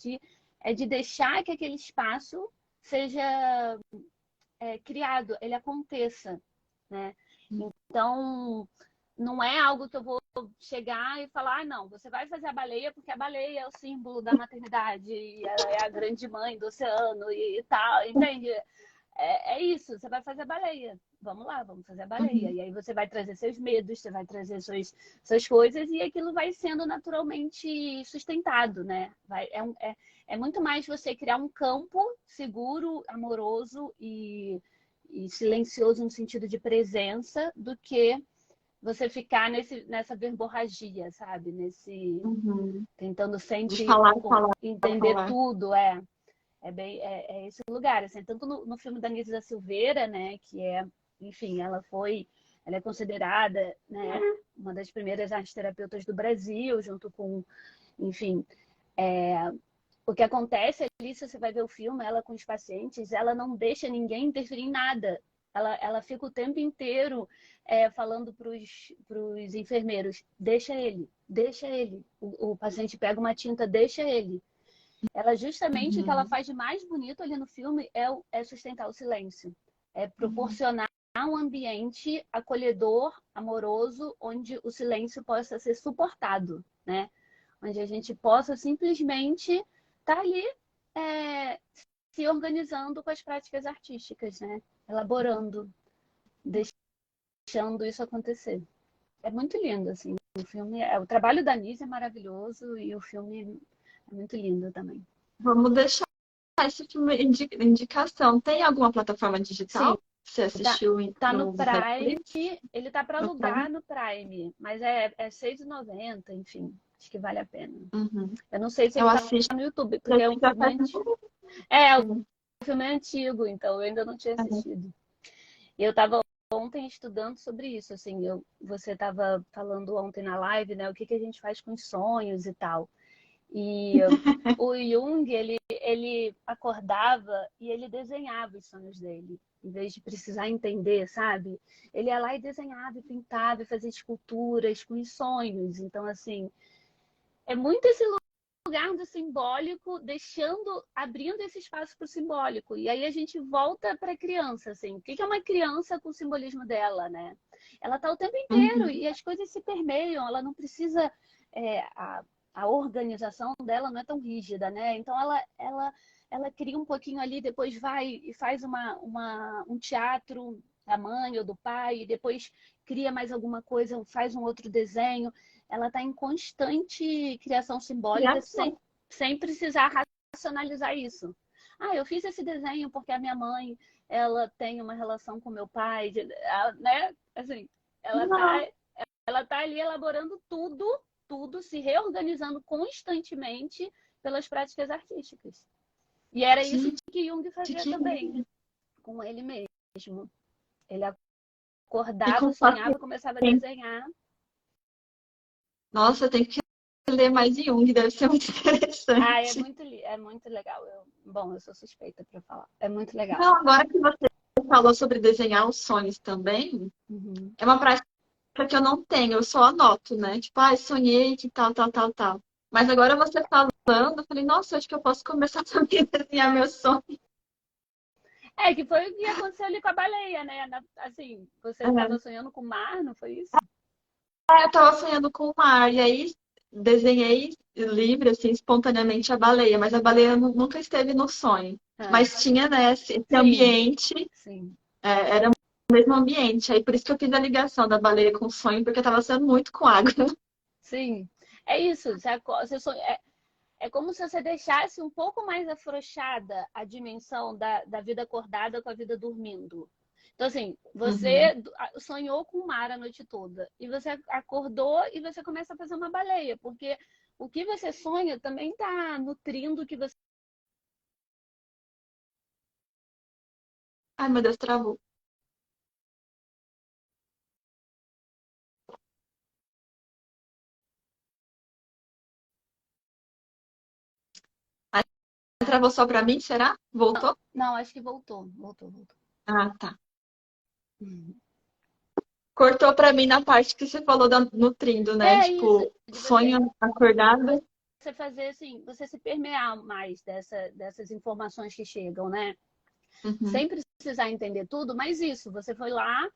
[SPEAKER 2] É de deixar que aquele espaço seja criado, ele aconteça, né? Então, não é algo que eu vou chegar e falar, não, você vai fazer a baleia porque a baleia é o símbolo da maternidade, e ela é a grande mãe do oceano e tal, entende? É isso, você vai fazer a baleia. vamos lá, vamos fazer a baleia. E aí você vai trazer seus medos, você vai trazer suas coisas e aquilo vai sendo naturalmente sustentado, né? É muito mais você criar um campo seguro, amoroso e silencioso no sentido de presença do que você ficar nessa verborragia, sabe?
[SPEAKER 1] Uhum.
[SPEAKER 2] Tentando
[SPEAKER 1] De
[SPEAKER 2] sempre
[SPEAKER 1] falar, falar,
[SPEAKER 2] entender
[SPEAKER 1] falar.
[SPEAKER 2] tudo, é esse lugar, assim, tanto no filme da Nise da Silveira, né, que enfim, ela é considerada, né, uma das primeiras arteterapeutas do Brasil, junto com, enfim, o que acontece ali, se você vai ver o filme, ela com os pacientes, ela não deixa ninguém interferir em nada. Ela fica o tempo inteiro falando para os enfermeiros, deixa ele, deixa ele. O paciente pega uma tinta, deixa ele. Ela justamente o que ela
[SPEAKER 1] Uhum.
[SPEAKER 2] faz de mais bonito ali no filme é sustentar o silêncio. É proporcionar um ambiente acolhedor, amoroso, onde o silêncio possa ser suportado, né? Onde a gente possa simplesmente estar ali se organizando com as práticas artísticas, né? Elaborando, deixando isso acontecer. É muito lindo, assim. O trabalho da Nise é maravilhoso e o filme é muito lindo também.
[SPEAKER 1] Vamos deixar esse filme indicação. Tem alguma plataforma
[SPEAKER 2] Sim,
[SPEAKER 1] digital? Você
[SPEAKER 2] tá,
[SPEAKER 1] assistiu
[SPEAKER 2] tá no
[SPEAKER 1] no
[SPEAKER 2] Prime,
[SPEAKER 1] Netflix?
[SPEAKER 2] ele tá para
[SPEAKER 1] No Prime?
[SPEAKER 2] alugar no Prime, mas é R$ 6,90, enfim, acho que vale a pena.
[SPEAKER 1] Uhum.
[SPEAKER 2] Eu não sei se
[SPEAKER 1] Eu
[SPEAKER 2] ele tá
[SPEAKER 1] assisto
[SPEAKER 2] no YouTube, porque é um
[SPEAKER 1] já
[SPEAKER 2] filme
[SPEAKER 1] faz um
[SPEAKER 2] antigo.
[SPEAKER 1] pouco.
[SPEAKER 2] É, o filme é antigo, então eu ainda não tinha
[SPEAKER 1] Uhum.
[SPEAKER 2] assistido. E eu tava ontem estudando sobre isso, assim, você tava falando ontem na live, né, o que a gente faz com os sonhos e tal. E o Jung, ele acordava e ele desenhava os sonhos dele, em vez de precisar entender, sabe? Ele ia lá e desenhava, e pintava, e fazia esculturas com os sonhos. Então, assim, é muito esse lugar do simbólico, abrindo esse espaço para o simbólico. E aí a gente volta para a criança, assim. O que é uma criança com o simbolismo dela, né? Ela está o tempo inteiro
[SPEAKER 1] Uhum.
[SPEAKER 2] e as coisas se permeiam, ela não precisa. É, a organização dela não é tão rígida, né? Então ela cria um pouquinho ali, depois vai e faz um teatro da mãe ou do pai, e depois cria mais alguma coisa, faz um outro desenho. Ela está em constante criação simbólica
[SPEAKER 1] Criação.
[SPEAKER 2] sem precisar racionalizar isso. Ah, eu fiz esse desenho porque a minha mãe ela tem uma relação com meu pai, né? Assim,
[SPEAKER 1] Não.
[SPEAKER 2] ela tá ali elaborando tudo, se reorganizando constantemente pelas práticas artísticas. E era isso
[SPEAKER 1] Gente,
[SPEAKER 2] que Jung fazia
[SPEAKER 1] que
[SPEAKER 2] também com ele mesmo. Ele
[SPEAKER 1] e
[SPEAKER 2] acordava,
[SPEAKER 1] com
[SPEAKER 2] sonhava, começava a
[SPEAKER 1] paciência.
[SPEAKER 2] desenhar.
[SPEAKER 1] Nossa, eu tenho que ler mais Jung, deve ser muito
[SPEAKER 2] Ah,
[SPEAKER 1] interessante.
[SPEAKER 2] é muito legal. Bom, eu sou suspeita para falar. É muito legal.
[SPEAKER 1] Não, agora que você falou sobre desenhar os sonhos também,
[SPEAKER 2] Uhum.
[SPEAKER 1] é uma prática que eu não tenho, eu só anoto, né? Tipo, ah, sonhei que tal, tal, tal, tal. Mas agora você falando, eu falei, nossa, acho que eu posso começar também a desenhar meu sonho.
[SPEAKER 2] É, que foi o que aconteceu ali com a baleia, né? Assim, você estava sonhando com o mar, não foi isso?
[SPEAKER 1] Eu tava sonhando com o mar, e aí desenhei livre, assim, espontaneamente a baleia, mas a baleia nunca esteve no sonho.
[SPEAKER 2] Ah,
[SPEAKER 1] Mas tinha, né, esse
[SPEAKER 2] sim,
[SPEAKER 1] ambiente,
[SPEAKER 2] sim,
[SPEAKER 1] era o mesmo ambiente. Aí por isso que eu fiz a ligação da baleia com o sonho, porque eu tava sonhando muito com água.
[SPEAKER 2] sim. É isso. É como se você deixasse um pouco mais afrouxada a dimensão da vida acordada com a vida dormindo. Então, assim,
[SPEAKER 1] Uhum.
[SPEAKER 2] você sonhou com o mar a noite toda e você acordou e você começa a fazer uma baleia, porque o que você sonha também está nutrindo o que você.
[SPEAKER 1] Ai, meu Deus, travou. Aí travou só pra mim, será? Voltou?
[SPEAKER 2] Não, acho que voltou.
[SPEAKER 1] Ah, tá.
[SPEAKER 2] Uhum.
[SPEAKER 1] Cortou pra mim na parte que você falou da nutrindo, né?
[SPEAKER 2] É isso,
[SPEAKER 1] Tipo,
[SPEAKER 2] de
[SPEAKER 1] sonho acordado.
[SPEAKER 2] você fazer assim, você se permear mais dessas informações que chegam, né?
[SPEAKER 1] Uhum.
[SPEAKER 2] Sem precisar entender tudo, mas isso, você foi lá,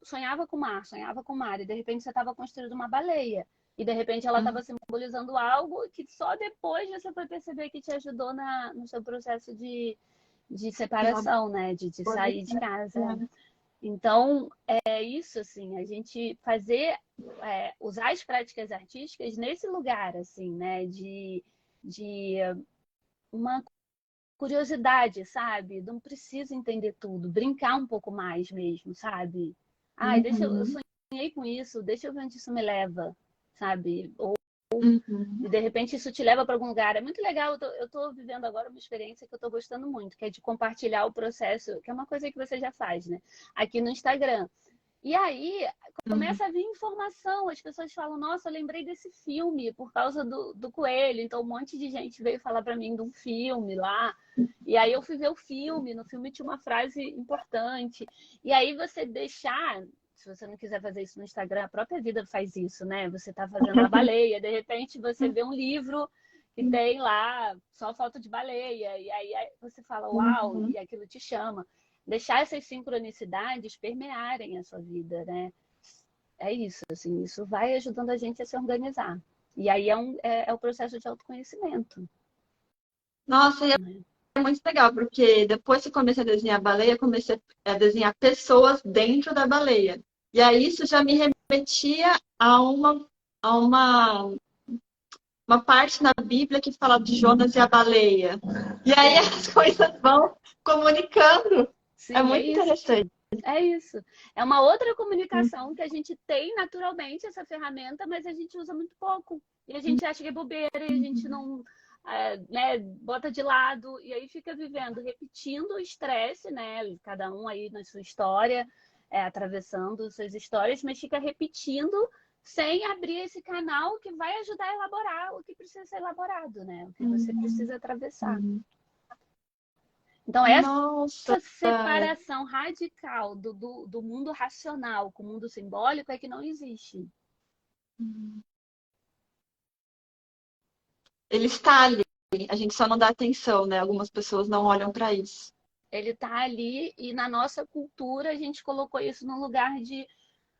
[SPEAKER 2] sonhava com o mar, e de repente você estava construindo uma baleia. E de repente ela estava
[SPEAKER 1] Uhum.
[SPEAKER 2] simbolizando algo que só depois você foi perceber que te ajudou no seu processo de separação, né? De sair de casa. Então, é isso, assim, a gente fazer, usar as práticas artísticas nesse lugar, assim, né, de uma curiosidade, sabe? Não precisa entender tudo, brincar um pouco mais mesmo, sabe? Ai, eu
[SPEAKER 1] Uhum,
[SPEAKER 2] sonhei com isso, deixa eu ver onde isso me leva, sabe?
[SPEAKER 1] uhum,
[SPEAKER 2] E de repente isso te leva para algum lugar. É muito legal, eu tô vivendo agora uma experiência que eu tô gostando muito, que é de compartilhar o processo, que é uma coisa que você já faz, né? Aqui no Instagram. E aí
[SPEAKER 1] uhum.
[SPEAKER 2] começa a vir informação, as pessoas falam, nossa, eu lembrei desse filme por causa do coelho. Então um monte de gente veio falar para mim de um filme lá. E aí eu fui ver o filme, no filme tinha uma frase importante. E aí você deixar, se você não quiser fazer isso no Instagram, a própria vida faz isso, né? Você tá fazendo a baleia, de repente você vê um livro que tem lá só foto de baleia, e aí você fala, uau,
[SPEAKER 1] Uhum.
[SPEAKER 2] e aquilo te chama. Deixar essas sincronicidades permearem a sua vida, né? É isso, assim, isso vai ajudando a gente a se organizar. E aí é o processo de autoconhecimento,
[SPEAKER 1] Nossa, e
[SPEAKER 2] né?
[SPEAKER 1] é muito legal, porque depois que eu comecei a desenhar baleia, eu comecei a desenhar pessoas dentro da baleia. E aí isso já me remetia a uma parte na Bíblia que fala de Jonas e a baleia. E aí
[SPEAKER 2] Sim,
[SPEAKER 1] as coisas vão comunicando. É
[SPEAKER 2] sim, é
[SPEAKER 1] muito
[SPEAKER 2] isso.
[SPEAKER 1] interessante.
[SPEAKER 2] É isso. É uma outra comunicação que a gente tem naturalmente essa ferramenta, mas a gente usa muito pouco. E a gente acha que é bobeira e a gente não, né, bota de lado e aí fica vivendo, repetindo o estresse, né? Cada um aí na sua história, atravessando suas histórias, mas fica repetindo sem abrir esse canal que vai ajudar a elaborar o que precisa ser elaborado, né? O que você precisa atravessar. Então, essa
[SPEAKER 1] Nossa,
[SPEAKER 2] separação radical do mundo racional com o mundo simbólico é que não existe.
[SPEAKER 1] ele está ali. A gente só não dá atenção, né? Algumas pessoas não olham para isso.
[SPEAKER 2] Ele está ali e na nossa cultura a gente colocou isso num lugar de.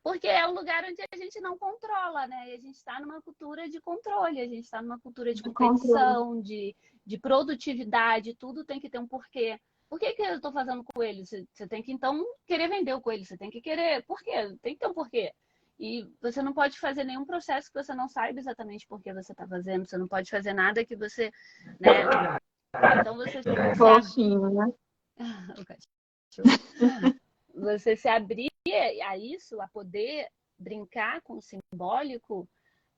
[SPEAKER 2] Porque é um lugar onde a gente não controla, né? E a gente está numa cultura de controle, a gente está numa cultura de
[SPEAKER 1] De controle.
[SPEAKER 2] competição, de produtividade, tudo tem que ter um porquê. Por que, que eu estou fazendo coelho? Você tem que, então, querer vender o coelho, você tem que querer. Por quê? Tem que ter um porquê. E você não pode fazer nenhum processo que você não saiba exatamente por que você está fazendo, você não pode fazer nada que você, né? Então você se abre.
[SPEAKER 1] Fofinho, né?
[SPEAKER 2] O cachorro. Você se abrir a isso, a poder brincar com o simbólico,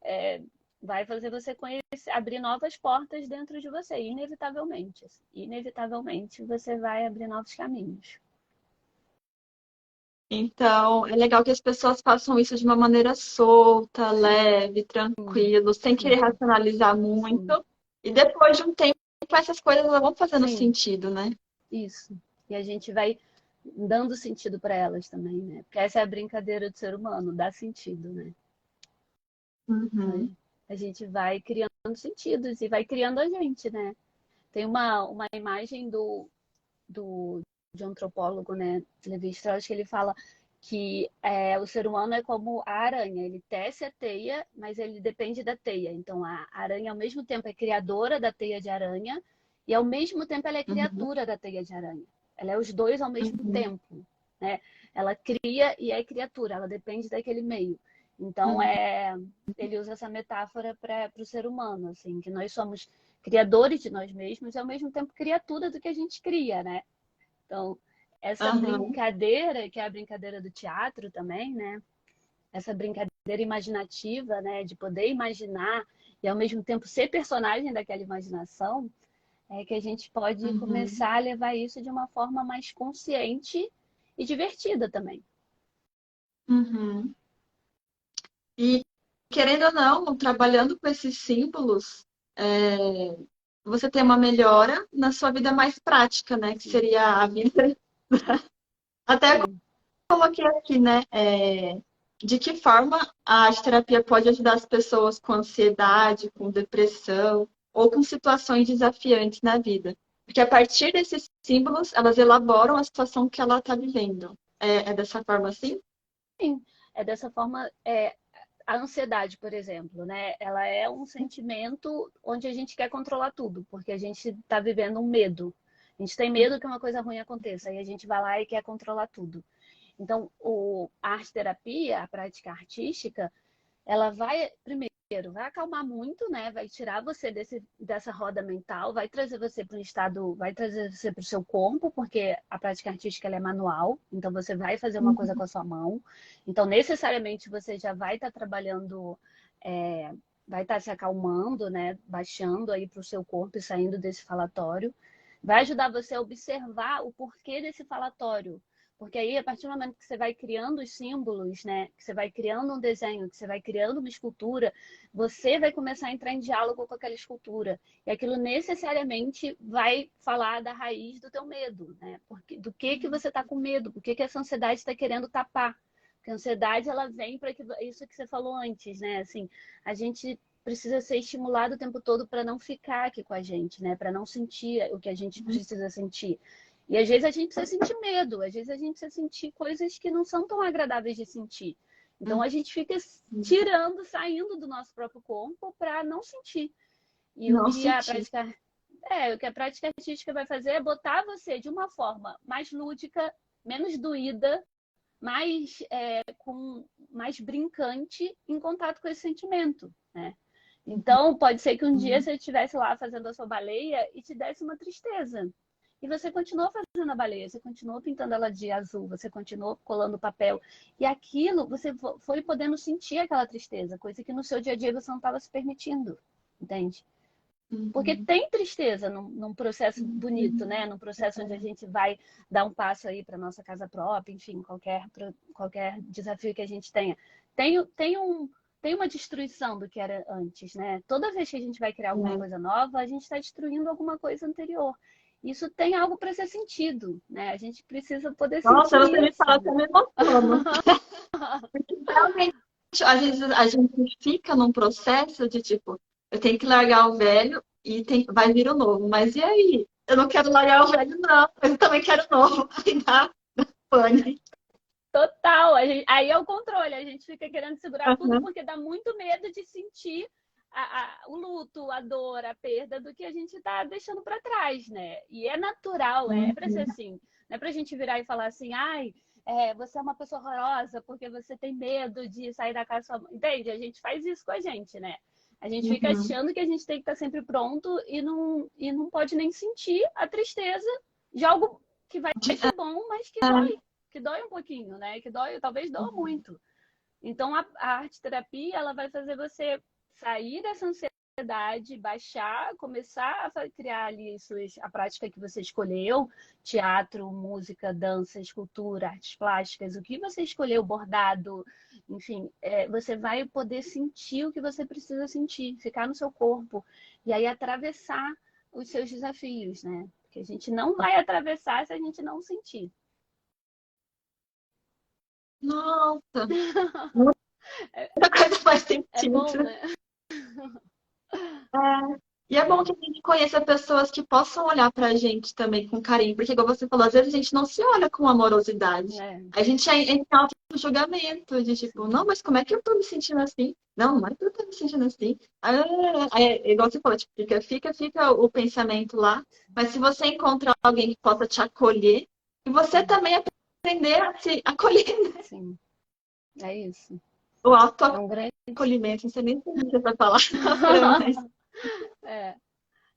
[SPEAKER 2] é, vai fazer você conhecer, abrir novas portas dentro de você, inevitavelmente. Assim. Inevitavelmente você vai abrir novos caminhos.
[SPEAKER 1] Então, é legal que as pessoas façam isso de uma maneira solta,
[SPEAKER 2] Sim,
[SPEAKER 1] leve, tranquilo, sem querer
[SPEAKER 2] sim,
[SPEAKER 1] racionalizar
[SPEAKER 2] sim,
[SPEAKER 1] muito. E depois de um tempo, essas coisas vão fazendo
[SPEAKER 2] sim,
[SPEAKER 1] sentido, né?
[SPEAKER 2] isso. E a gente vai dando sentido para elas também, né? Porque essa é a brincadeira do ser humano, dá sentido, né?
[SPEAKER 1] Uhum,
[SPEAKER 2] A gente vai criando sentidos e vai criando a gente, né? Tem uma imagem do, de um antropólogo, né, Levi Strauss, que ele fala que o ser humano é como a aranha, ele tece a teia, mas ele depende da teia. Então a aranha ao mesmo tempo é criadora da teia de aranha e ao mesmo tempo ela é
[SPEAKER 1] uhum,
[SPEAKER 2] criatura da teia de aranha. Ela é os dois ao mesmo
[SPEAKER 1] uhum,
[SPEAKER 2] tempo, né? Ela cria e é criatura, ela depende daquele meio. Então
[SPEAKER 1] uhum,
[SPEAKER 2] ele usa essa metáfora para o ser humano, assim, que nós somos criadores de nós mesmos e ao mesmo tempo criatura do que a gente cria, né? Então, essa
[SPEAKER 1] uhum,
[SPEAKER 2] brincadeira, que é a brincadeira do teatro também, né? Essa brincadeira imaginativa, né? De poder imaginar e ao mesmo tempo ser personagem daquela imaginação, é que a gente pode
[SPEAKER 1] uhum,
[SPEAKER 2] começar a levar isso de uma forma mais consciente e divertida também.
[SPEAKER 1] uhum. E, querendo ou não, trabalhando com esses símbolos, é, você tem uma melhora na sua vida mais prática, né? Que
[SPEAKER 2] Sim,
[SPEAKER 1] seria a vida. Até
[SPEAKER 2] sim.
[SPEAKER 1] coloquei aqui, né? De que forma a arte terapia pode ajudar as pessoas com ansiedade, com depressão ou com situações desafiantes na vida? Porque a partir desses símbolos, elas elaboram a situação que ela está vivendo. É dessa forma assim?
[SPEAKER 2] Sim. É dessa forma, a ansiedade, por exemplo, né? Ela é um sentimento onde a gente quer controlar tudo, porque a gente está vivendo um medo. A gente tem medo que uma coisa ruim aconteça, e a gente vai lá e quer controlar tudo. Então, a arte-terapia, a prática artística, ela vai, primeiro, vai acalmar muito, né? Vai tirar você dessa roda mental, vai trazer você para um estado, vai trazer você para o seu corpo, porque a prática artística ela é manual, então você vai fazer uma coisa com a sua mão. Então, necessariamente, você já vai estar trabalhando, vai estar se acalmando, né? Baixando aí para o seu corpo e saindo desse falatório. Vai ajudar você a observar o porquê desse falatório. Porque aí, a partir do momento que você vai criando os símbolos, né? Que você vai criando um desenho, que você vai criando uma escultura, você vai começar a entrar em diálogo com aquela escultura. E aquilo necessariamente vai falar da raiz do teu medo, né? Porque, do que você está com medo, por que essa ansiedade está querendo tapar. Porque a ansiedade, ela vem para isso que você falou antes, né? Assim, a gente precisa ser estimulado o tempo todo para não ficar aqui com a gente, né? Para não sentir o que a gente precisa sentir. E às vezes a gente precisa sentir medo, às vezes a gente precisa sentir coisas que não são tão agradáveis de sentir. Então a gente fica tirando, saindo do nosso próprio corpo para não sentir. E
[SPEAKER 1] Não senti.
[SPEAKER 2] o que a prática artística vai fazer é botar você de uma forma mais lúdica, menos doída, mais brincante em contato com esse sentimento, né? Então, pode ser que um dia você estivesse lá fazendo a sua baleia e te desse uma tristeza. E você continuou fazendo a baleia, você continuou pintando ela de azul, você continuou colando papel. E aquilo, você foi podendo sentir aquela tristeza, coisa que no seu dia a dia você não estava se permitindo, entende? Porque tem tristeza num processo bonito, né? Num processo onde a gente vai dar um passo aí para nossa casa própria, enfim, qualquer desafio que a gente tenha. Tem uma destruição do que era antes, né? Toda vez que a gente vai criar alguma coisa nova, a gente está destruindo alguma coisa anterior. Isso tem algo para ser sentido, né? A gente precisa poder
[SPEAKER 1] Nossa,
[SPEAKER 2] sentir
[SPEAKER 1] você me
[SPEAKER 2] isso.
[SPEAKER 1] fala até me emociono. Porque realmente a gente fica num processo de tipo, eu tenho que largar o velho e vai vir o novo. Mas e aí? Eu não quero largar o velho, não, mas eu também quero o novo. Aí dá pane.
[SPEAKER 2] Total, aí é o controle, a gente fica querendo segurar tudo porque dá muito medo de sentir o luto, a dor, a perda do que a gente está deixando para trás, né? E é natural, é para ser assim. Não é para a gente virar e falar assim, ai, você é uma pessoa horrorosa porque você tem medo de sair da casa da sua mãe. Entende? A gente faz isso com a gente, né? A gente fica achando que a gente tem que estar sempre pronto e não pode nem sentir a tristeza de algo que vai ser bom, mas que dói um pouquinho, né? Que dói, talvez doa muito. Então, a arte terapia, ela vai fazer você sair dessa ansiedade, baixar, começar a criar ali a prática que você escolheu, teatro, música, dança, escultura, artes plásticas, o que você escolheu, bordado, enfim, você vai poder sentir o que você precisa sentir, ficar no seu corpo e aí atravessar os seus desafios, né? Porque a gente não vai atravessar se a gente não sentir.
[SPEAKER 1] Nossa, muita coisa faz
[SPEAKER 2] É bom,
[SPEAKER 1] sentido.
[SPEAKER 2] né?
[SPEAKER 1] É, e é bom que a gente conheça pessoas que possam olhar pra gente também com carinho, porque, igual você falou, às vezes a gente não se olha com amorosidade.
[SPEAKER 2] É,
[SPEAKER 1] A gente entra em auto-julgamento, de tipo,
[SPEAKER 2] sim.
[SPEAKER 1] não, mas como é que eu tô me sentindo assim? Não, não é que eu tô me sentindo assim. Aí, igual você falou, tipo, fica o pensamento lá, mas se você encontrar alguém que possa te acolher, e você também aprender a se acolher, né?
[SPEAKER 2] Sim, é isso.
[SPEAKER 1] O
[SPEAKER 2] É um grande,
[SPEAKER 1] autoacolhimento, não sei nem se essa palavra, mas.
[SPEAKER 2] é,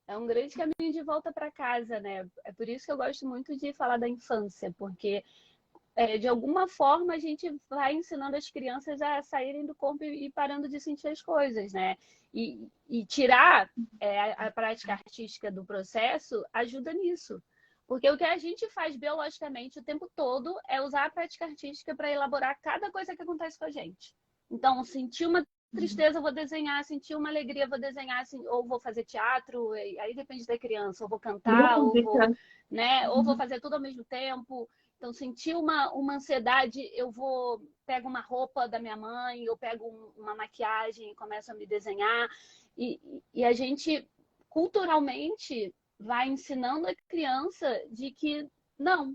[SPEAKER 2] é um grande caminho de volta para casa, né? É por isso que eu gosto muito de falar da infância, porque de alguma forma a gente vai ensinando as crianças a saírem do corpo e parando de sentir as coisas, né? E tirar a prática artística do processo ajuda nisso. Porque o que a gente faz biologicamente o tempo todo é usar a prática artística para elaborar cada coisa que acontece com a gente. Então, sentir uma tristeza, eu vou desenhar, sentir uma alegria, eu vou desenhar, assim, ou vou fazer teatro, aí depende da criança, ou vou cantar, ou vou,
[SPEAKER 1] Música.
[SPEAKER 2] né, ou vou fazer tudo ao mesmo tempo. Então, sentir uma ansiedade, pego uma roupa da minha mãe, eu pego uma maquiagem e começo a me desenhar. E a gente, culturalmente, vai ensinando a criança de que não,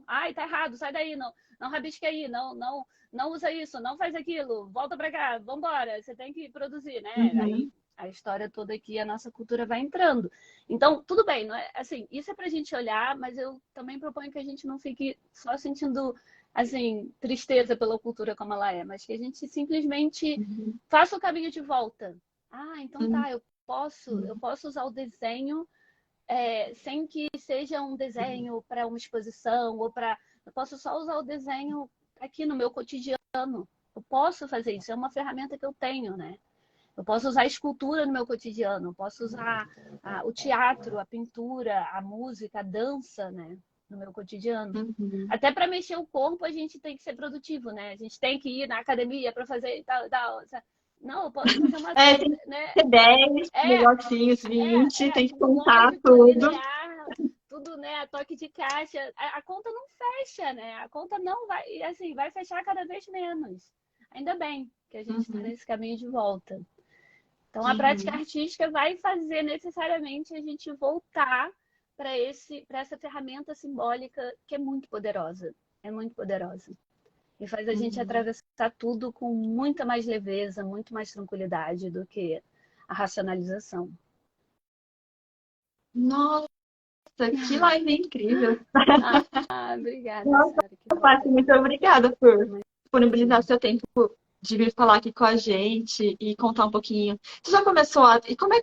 [SPEAKER 2] ai, tá errado, sai daí, não rabisca aí, não usa isso, não faz aquilo, volta pra cá, vambora, você tem que produzir, né? Aí
[SPEAKER 1] Uhum.
[SPEAKER 2] a história toda aqui, a nossa cultura vai entrando. Então, tudo bem, não é assim, isso é pra gente olhar, mas eu também proponho que a gente não fique só sentindo assim, tristeza pela cultura como ela é, mas que a gente simplesmente faça o caminho de volta. Ah, então tá, eu posso usar o desenho sem que seja um desenho para uma exposição ou para. Eu posso só usar o desenho aqui no meu cotidiano. Eu posso fazer isso, é uma ferramenta que eu tenho, né? Eu posso usar a escultura no meu cotidiano, eu posso usar o teatro, a pintura, a música, a dança, né? No meu cotidiano.
[SPEAKER 3] Uhum.
[SPEAKER 2] Até para mexer o corpo, a gente tem que ser produtivo, né? A gente tem que ir na academia para fazer tal, tal. Não, eu posso fazer uma.
[SPEAKER 3] Tem que
[SPEAKER 2] Né?
[SPEAKER 3] ter 10
[SPEAKER 2] É,
[SPEAKER 3] negocinhos, 20, tem que contar
[SPEAKER 2] lógico,
[SPEAKER 3] tudo.
[SPEAKER 2] linear, tudo, né, a toque de caixa. A conta não fecha, né? A conta não vai, e assim, vai fechar cada vez menos. Ainda bem que a gente está
[SPEAKER 3] Uhum.
[SPEAKER 2] nesse caminho de volta. Então, a prática
[SPEAKER 3] Uhum.
[SPEAKER 2] artística vai fazer necessariamente a gente voltar para essa ferramenta simbólica que é muito poderosa. É muito poderosa. E faz a gente
[SPEAKER 3] Uhum.
[SPEAKER 2] atravessar tudo com muita mais leveza, muito mais tranquilidade do que a racionalização.
[SPEAKER 3] Nossa, que live incrível.
[SPEAKER 2] Obrigada,
[SPEAKER 3] Nossa,
[SPEAKER 2] Sara. Que bom
[SPEAKER 3] Paty,
[SPEAKER 2] ter
[SPEAKER 3] muito obrigada por disponibilizar o
[SPEAKER 2] contigo.
[SPEAKER 3] seu tempo de vir falar aqui com a gente e contar um pouquinho. Você já começou a... E como é,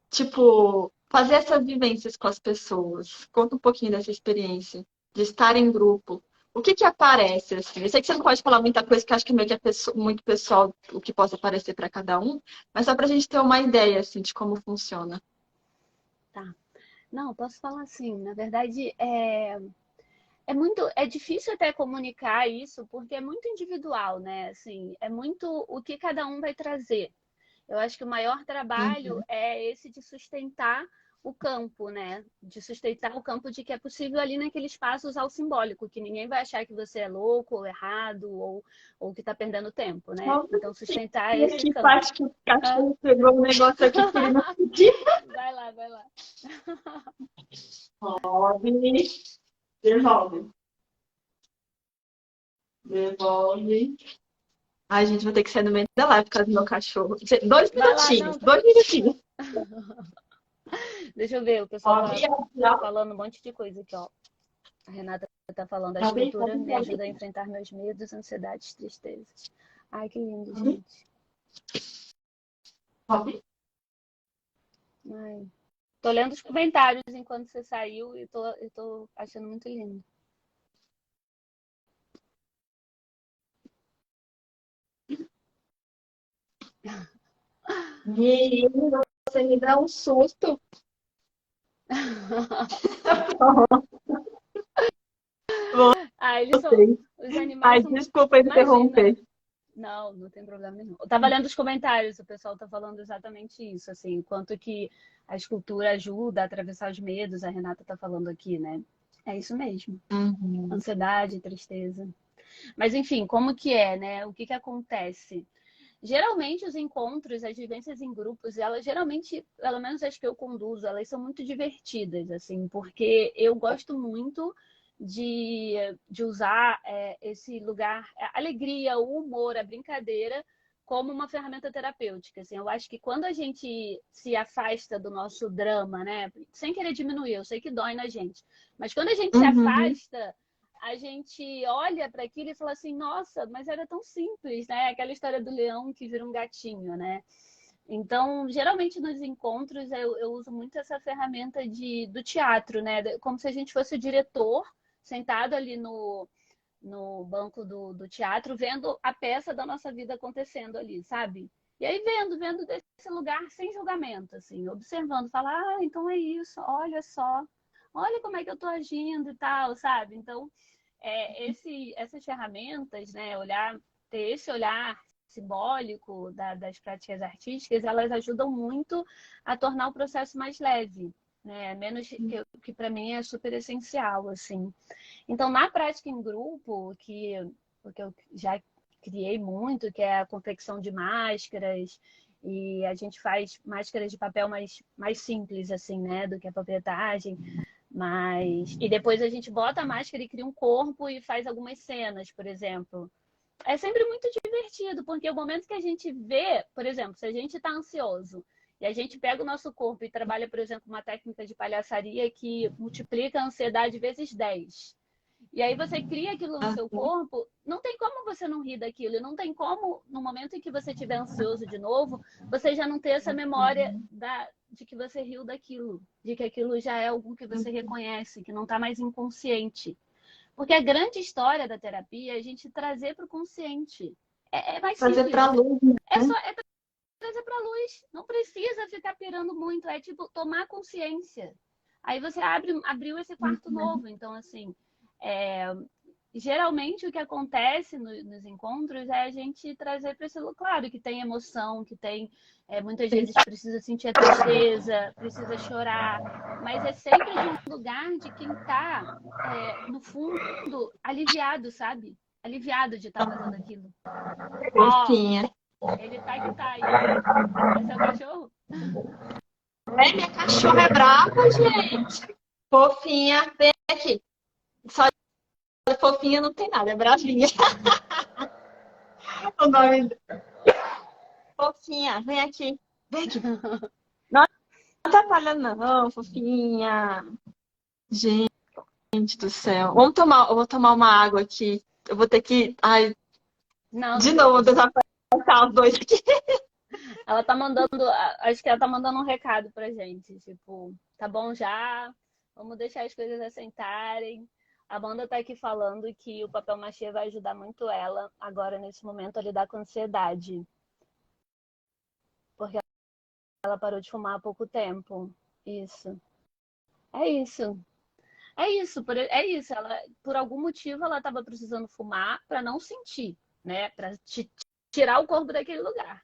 [SPEAKER 3] tipo, fazer essas vivências com as pessoas? Conta um pouquinho dessa experiência de estar em grupo. O que que aparece, assim? Eu sei que você não pode falar muita coisa, que eu acho que meio que é muito pessoal o que possa aparecer para cada um, mas só para a gente ter uma ideia, assim, de como funciona.
[SPEAKER 2] Tá. Não, posso falar assim. Na verdade, é difícil até comunicar isso, porque é muito individual, né? Assim, é muito o que cada um vai trazer. Eu acho que o maior trabalho
[SPEAKER 3] Uhum.
[SPEAKER 2] é esse de sustentar o campo, né? De sustentar o campo de que é possível ali naquele espaço usar o simbólico, que ninguém vai achar que você é louco ou errado ou que está perdendo tempo, né?
[SPEAKER 3] Só
[SPEAKER 2] Então, sustentar
[SPEAKER 3] ver
[SPEAKER 2] esse
[SPEAKER 3] aqui,
[SPEAKER 2] campo.
[SPEAKER 3] Paty, que o
[SPEAKER 2] Ah,
[SPEAKER 3] cachorro pegou um negócio aqui que ele não podia.
[SPEAKER 2] vai lá, vai lá.
[SPEAKER 3] Devolve. Devolve. Devolve. Ai, gente, vou ter que sair no meio da live por causa do meu cachorro. Dois
[SPEAKER 2] Vai lá,
[SPEAKER 3] minutinhos,
[SPEAKER 2] não, tá.
[SPEAKER 3] 2 minutinhos.
[SPEAKER 2] Deixa eu ver, o pessoal
[SPEAKER 3] Ó,
[SPEAKER 2] tá
[SPEAKER 3] Bia, ó,
[SPEAKER 2] falando um monte de coisa aqui, ó. A Renata tá falando, a
[SPEAKER 3] tá bem? Tá
[SPEAKER 2] escultura
[SPEAKER 3] bem,
[SPEAKER 2] me
[SPEAKER 3] tá
[SPEAKER 2] ajuda a
[SPEAKER 3] bem.
[SPEAKER 2] enfrentar meus medos, ansiedades, tristezas. Ai, que lindo, gente.
[SPEAKER 3] Tá bem?
[SPEAKER 2] Ai. Tô lendo os comentários enquanto você saiu e tô achando muito lindo.
[SPEAKER 3] Menino, você me dá um susto.
[SPEAKER 2] Ah, eles são.
[SPEAKER 3] Voltei.
[SPEAKER 2] Os animais
[SPEAKER 3] Ai,
[SPEAKER 2] são muito.
[SPEAKER 3] desculpa
[SPEAKER 2] Imagina.
[SPEAKER 3] interromper.
[SPEAKER 2] Não, não tem problema nenhum. Eu tava lendo os comentários, o pessoal tá falando exatamente isso, assim, quanto que a escultura ajuda a atravessar os medos, a Renata tá falando aqui, né? É isso mesmo.
[SPEAKER 3] Uhum.
[SPEAKER 2] Ansiedade, tristeza. Mas enfim, como que é, né? O que que acontece? Geralmente os encontros, as vivências em grupos, elas geralmente, pelo menos as que eu conduzo, elas são muito divertidas, assim, porque eu gosto muito de usar esse lugar, a alegria, o humor, a brincadeira, como uma ferramenta terapêutica. Assim, eu acho que quando a gente se afasta do nosso drama, né, sem querer diminuir, eu sei que dói na gente, mas quando a gente se
[SPEAKER 3] Uhum.
[SPEAKER 2] afasta, a gente olha para aquilo e fala assim, nossa, mas era tão simples, né? Aquela história do leão que vira um gatinho, né? Então, geralmente nos encontros eu uso muito essa ferramenta do teatro, né? Como se a gente fosse o diretor sentado ali no banco do teatro, vendo a peça da nossa vida acontecendo ali, sabe? E aí vendo desse lugar sem julgamento, assim, observando, falar, então é isso, olha só, olha como é que eu tô agindo e tal, sabe? Então, essas ferramentas, né, ter esse olhar simbólico das práticas artísticas, elas ajudam muito a tornar o processo mais leve, né? Menos que para mim é super essencial, assim. Então, na prática em grupo, o que eu já criei muito, que é a confecção de máscaras, e a gente faz máscaras de papel mais simples, assim, né, do que a papelagem. E depois a gente bota a máscara e cria um corpo e faz algumas cenas, por exemplo. É sempre muito divertido, porque o momento que a gente vê, por exemplo, se a gente está ansioso e a gente pega o nosso corpo e trabalha, por exemplo, uma técnica de palhaçaria que multiplica a ansiedade vezes 10. E aí você cria aquilo no seu
[SPEAKER 3] Aham.
[SPEAKER 2] corpo, não tem como você não rir daquilo, e não tem como, no momento em que você estiver ansioso de novo, você já não ter essa memória de que você riu daquilo, de que aquilo já é algo que você reconhece, que não está mais inconsciente. Porque a grande história da terapia é a gente trazer para o consciente. É mais
[SPEAKER 3] Trazer
[SPEAKER 2] simples.
[SPEAKER 3] pra luz,
[SPEAKER 2] É
[SPEAKER 3] né?
[SPEAKER 2] só trazer para a luz. Não precisa ficar pirando muito. É tipo tomar consciência. Aí você abriu esse quarto novo. Então, assim, é, geralmente o que acontece nos encontros é a gente trazer para esse lugar, claro, que tem emoção, que tem, muitas vezes precisa sentir a tristeza, precisa chorar, mas é sempre de um lugar de quem está, no fundo, aliviado, sabe? Aliviado de estar fazendo aquilo. Ó,
[SPEAKER 3] Fofinha.
[SPEAKER 2] ele tá que tá aí, ó. É seu cachorro?
[SPEAKER 3] É, minha cachorra é brava, gente. Fofinha. Vem aqui. Só de fofinha não tem nada, é bravinha. O nome fofinha, vem aqui. Vem aqui. Não atrapalha, não, fofinha. Gente do céu. Eu vou tomar uma água aqui. Eu vou ter que. Ai,
[SPEAKER 2] Não, não
[SPEAKER 3] de novo,
[SPEAKER 2] precisa.
[SPEAKER 3] desaparecer os dois aqui.
[SPEAKER 2] Ela tá mandando, acho que ela tá mandando um recado pra gente, tipo, tá bom já, vamos deixar as coisas assentarem. A Amanda tá aqui falando que o papel machê vai ajudar muito ela agora nesse momento a lidar com ansiedade, porque ela parou de fumar há pouco tempo. Isso. É isso. É isso, é isso. Ela, por algum motivo, ela estava precisando fumar para não sentir, né? Para tirar o corpo daquele lugar.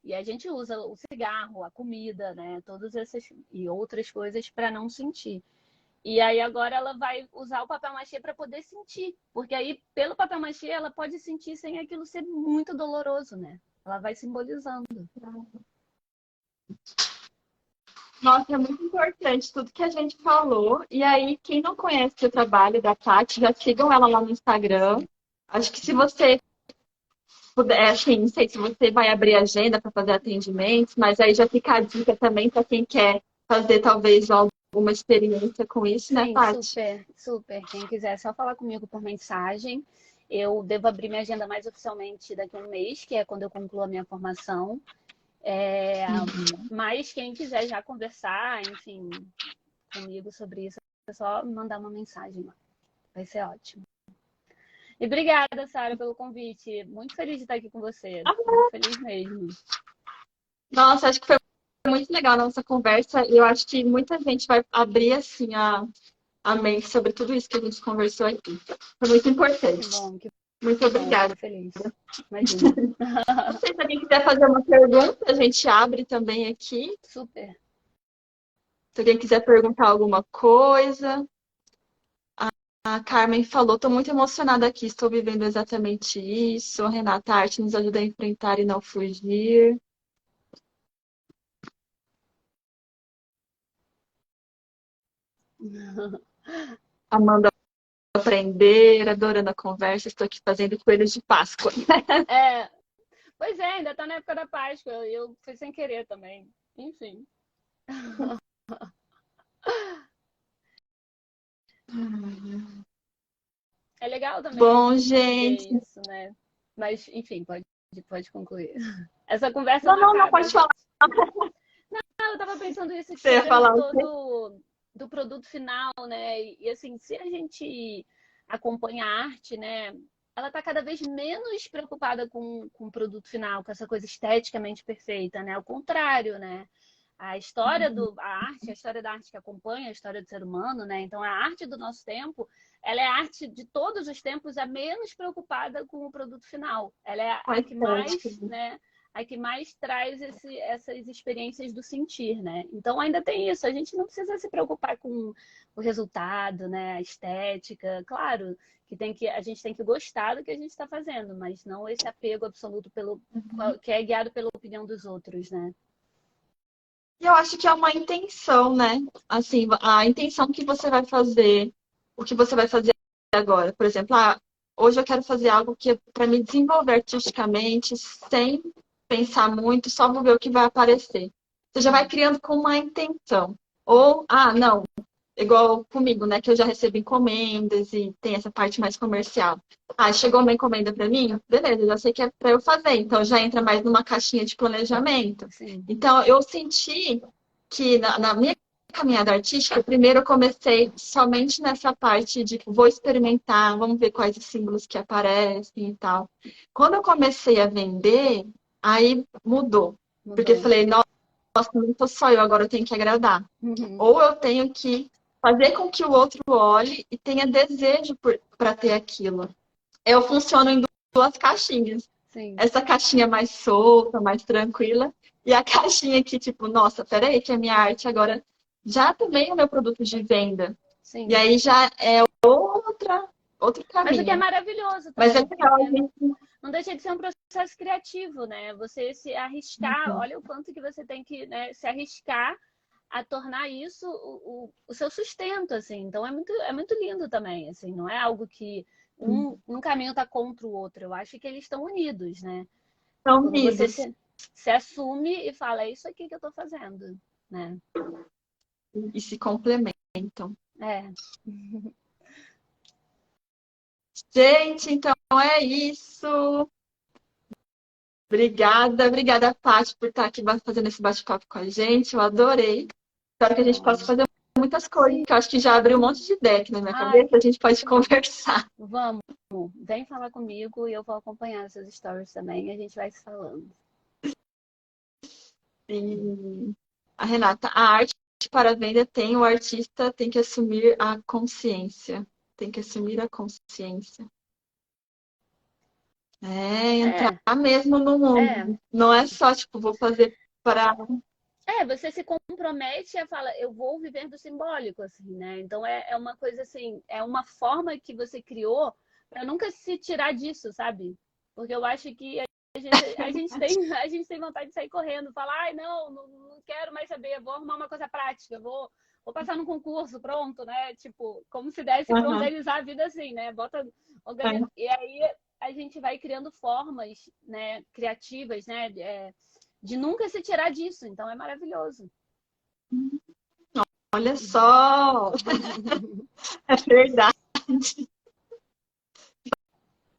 [SPEAKER 2] E a gente usa o cigarro, a comida, né? Todas essas e outras coisas para não sentir. E aí agora ela vai usar o papel machê para poder sentir, porque aí pelo papel machê ela pode sentir sem aquilo ser muito doloroso, né? Ela vai simbolizando.
[SPEAKER 3] Nossa, é muito importante tudo que a gente falou. E aí, quem não conhece o trabalho da Tati, já sigam ela lá no Instagram. Acho que se você puder, assim, não sei se você vai abrir agenda para fazer atendimentos, mas aí já fica a dica também para quem quer fazer talvez alguma experiência com isso, né,
[SPEAKER 2] Sim,
[SPEAKER 3] Tati?
[SPEAKER 2] super, super. Quem quiser é só falar comigo por mensagem. Eu devo abrir minha agenda mais oficialmente daqui a um mês, que é quando eu concluo a minha formação. É, mas quem quiser já conversar, enfim, comigo sobre isso, é só me mandar uma mensagem lá. Vai ser ótimo. E obrigada, Sara, pelo convite. Muito feliz de estar aqui com você. Muito feliz mesmo.
[SPEAKER 3] Nossa, acho que foi muito legal a nossa conversa e eu acho que muita gente vai abrir assim a mente sobre tudo isso que a gente conversou aqui. Foi muito
[SPEAKER 2] Que
[SPEAKER 3] importante.
[SPEAKER 2] bom,
[SPEAKER 3] Muito
[SPEAKER 2] fico
[SPEAKER 3] obrigada.
[SPEAKER 2] feliz. Imagina.
[SPEAKER 3] Não sei se alguém quiser fazer uma pergunta, a gente abre também aqui.
[SPEAKER 2] Super.
[SPEAKER 3] Se alguém quiser perguntar alguma coisa. A Carmen falou, estou muito emocionada aqui, estou vivendo exatamente isso. Renata, a arte nos ajuda a enfrentar e não fugir. Amanda, aprender, adorando a conversa, estou aqui fazendo coelhos de Páscoa.
[SPEAKER 2] É, pois é, ainda tá na época da Páscoa. Eu fui sem querer também. Enfim. É legal também a
[SPEAKER 3] Bom,
[SPEAKER 2] gente entender
[SPEAKER 3] gente.
[SPEAKER 2] isso, né? Mas, enfim, pode concluir. Essa conversa
[SPEAKER 3] Não,
[SPEAKER 2] não
[SPEAKER 3] não, não,
[SPEAKER 2] acaba,
[SPEAKER 3] pode falar.
[SPEAKER 2] gente. Não, eu tava pensando isso, que
[SPEAKER 3] Você
[SPEAKER 2] você
[SPEAKER 3] ia falar o
[SPEAKER 2] perguntou
[SPEAKER 3] quê?
[SPEAKER 2] do produto final, né? E assim, se a gente acompanha a arte, né? Ela tá cada vez menos preocupada com o produto final, com essa coisa esteticamente perfeita, né? Ao contrário, né? A história da arte que acompanha a história do ser humano, né? Então a arte do nosso tempo, ela é a arte de todos os tempos, a menos preocupada com o produto final. Ela é
[SPEAKER 3] Com a
[SPEAKER 2] a que
[SPEAKER 3] estética.
[SPEAKER 2] mais, né? A que mais traz essas experiências do sentir, né? Então ainda tem isso. A gente não precisa se preocupar com o resultado, né? A estética, claro que a gente tem que gostar do que a gente está fazendo, mas não esse apego absoluto que é guiado pela opinião dos outros, né?
[SPEAKER 3] E eu acho que é uma intenção, né? Assim, a intenção que você vai fazer, o que você vai fazer agora. Por exemplo, hoje eu quero fazer algo que é para me desenvolver artisticamente, sem pensar muito, só vou ver o que vai aparecer. Você já vai criando com uma intenção. Ou, não, igual comigo, né? Que eu já recebo encomendas e tem essa parte mais comercial. Ah, chegou uma encomenda para mim? Beleza, já sei que é para eu fazer. Então já entra mais numa caixinha de planejamento.
[SPEAKER 2] Sim.
[SPEAKER 3] Então eu senti que na minha caminhada artística, primeiro eu comecei somente nessa parte de vou experimentar, vamos ver quais os símbolos que aparecem e tal. Quando eu comecei a vender, aí mudou. Porque eu
[SPEAKER 2] Mudou.
[SPEAKER 3] falei, nossa, não sou só eu, agora eu tenho que agradar.
[SPEAKER 2] Uhum.
[SPEAKER 3] Ou eu tenho que fazer com que o outro olhe e tenha desejo para ter aquilo. Eu funciono em duas caixinhas.
[SPEAKER 2] Sim,
[SPEAKER 3] Essa caixinha mais solta, mais tranquila, e a caixinha que, tipo, nossa, peraí, que a minha arte agora já também é o meu produto de venda. E
[SPEAKER 2] sim.
[SPEAKER 3] aí já é outro
[SPEAKER 2] Mas o que é
[SPEAKER 3] caminho.
[SPEAKER 2] maravilhoso
[SPEAKER 3] Mas é
[SPEAKER 2] também,
[SPEAKER 3] legal,
[SPEAKER 2] porque
[SPEAKER 3] gente.
[SPEAKER 2] não deixa de ser um processo criativo, né? Você se arriscar,
[SPEAKER 3] Uhum.
[SPEAKER 2] olha o quanto que você tem que, né, se arriscar a tornar isso o seu sustento, assim. Então é muito lindo também, assim. Não é algo que um caminho está contra o outro. Eu acho que eles estão unidos, né?
[SPEAKER 3] São
[SPEAKER 2] Quando você
[SPEAKER 3] unidos
[SPEAKER 2] se assume e fala, é isso aqui que eu estou fazendo, né?
[SPEAKER 3] e se complementam.
[SPEAKER 2] É.
[SPEAKER 3] Gente, então é isso. Obrigada, Paty, por estar aqui fazendo esse bate-papo com a gente. Eu adorei. Espero que a gente possa
[SPEAKER 2] Bom,
[SPEAKER 3] fazer muitas coisas,
[SPEAKER 2] sim.
[SPEAKER 3] que eu acho que já abriu um monte de ideia aqui na minha
[SPEAKER 2] Ai,
[SPEAKER 3] cabeça. A gente pode
[SPEAKER 2] que bom.
[SPEAKER 3] conversar.
[SPEAKER 2] Vamos, vem falar comigo e eu vou acompanhar essas stories também e a gente vai se falando.
[SPEAKER 3] E a Renata, a arte para a venda tem o artista tem que assumir a consciência. Tem que assumir a consciência. É, entrar
[SPEAKER 2] É,
[SPEAKER 3] mesmo no
[SPEAKER 2] é.
[SPEAKER 3] mundo. Não é só, tipo, vou fazer para.
[SPEAKER 2] Você se compromete a falar, eu vou viver do simbólico, assim, né? Então é uma coisa assim, é uma forma que você criou para nunca se tirar disso, sabe? Porque eu acho que a gente tem vontade de sair correndo, falar, ai, não quero mais saber, vou arrumar uma coisa prática, vou passar num concurso, pronto, né? Tipo, como se desse para
[SPEAKER 3] Aham,
[SPEAKER 2] organizar a vida assim, né?
[SPEAKER 3] é.
[SPEAKER 2] E aí a gente vai criando formas, né, criativas, né? De nunca se tirar disso. Então é maravilhoso.
[SPEAKER 3] Olha só, é verdade.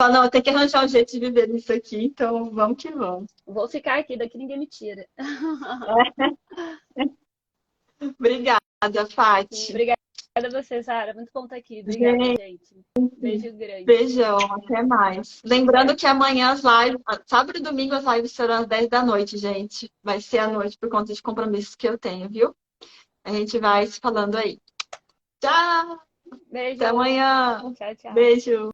[SPEAKER 3] Fala, não, tem que arranjar um jeito de viver nisso aqui, então vamos que vamos.
[SPEAKER 2] Vou ficar aqui, daqui ninguém me tira.
[SPEAKER 3] Obrigada, Fati.
[SPEAKER 2] Obrigada a você, Sara. Muito bom estar aqui. Obrigada,
[SPEAKER 3] Gente,
[SPEAKER 2] gente. Beijo grande.
[SPEAKER 3] beijão, até mais. Lembrando
[SPEAKER 2] Até.
[SPEAKER 3] que amanhã as lives, sábado e domingo as lives serão às 10 da noite, gente. Vai ser à noite por conta de compromissos que eu tenho, viu? A gente vai se falando aí. Tchau, até
[SPEAKER 2] Beijo.
[SPEAKER 3] amanhã.
[SPEAKER 2] Tchau, tchau.
[SPEAKER 3] Beijo.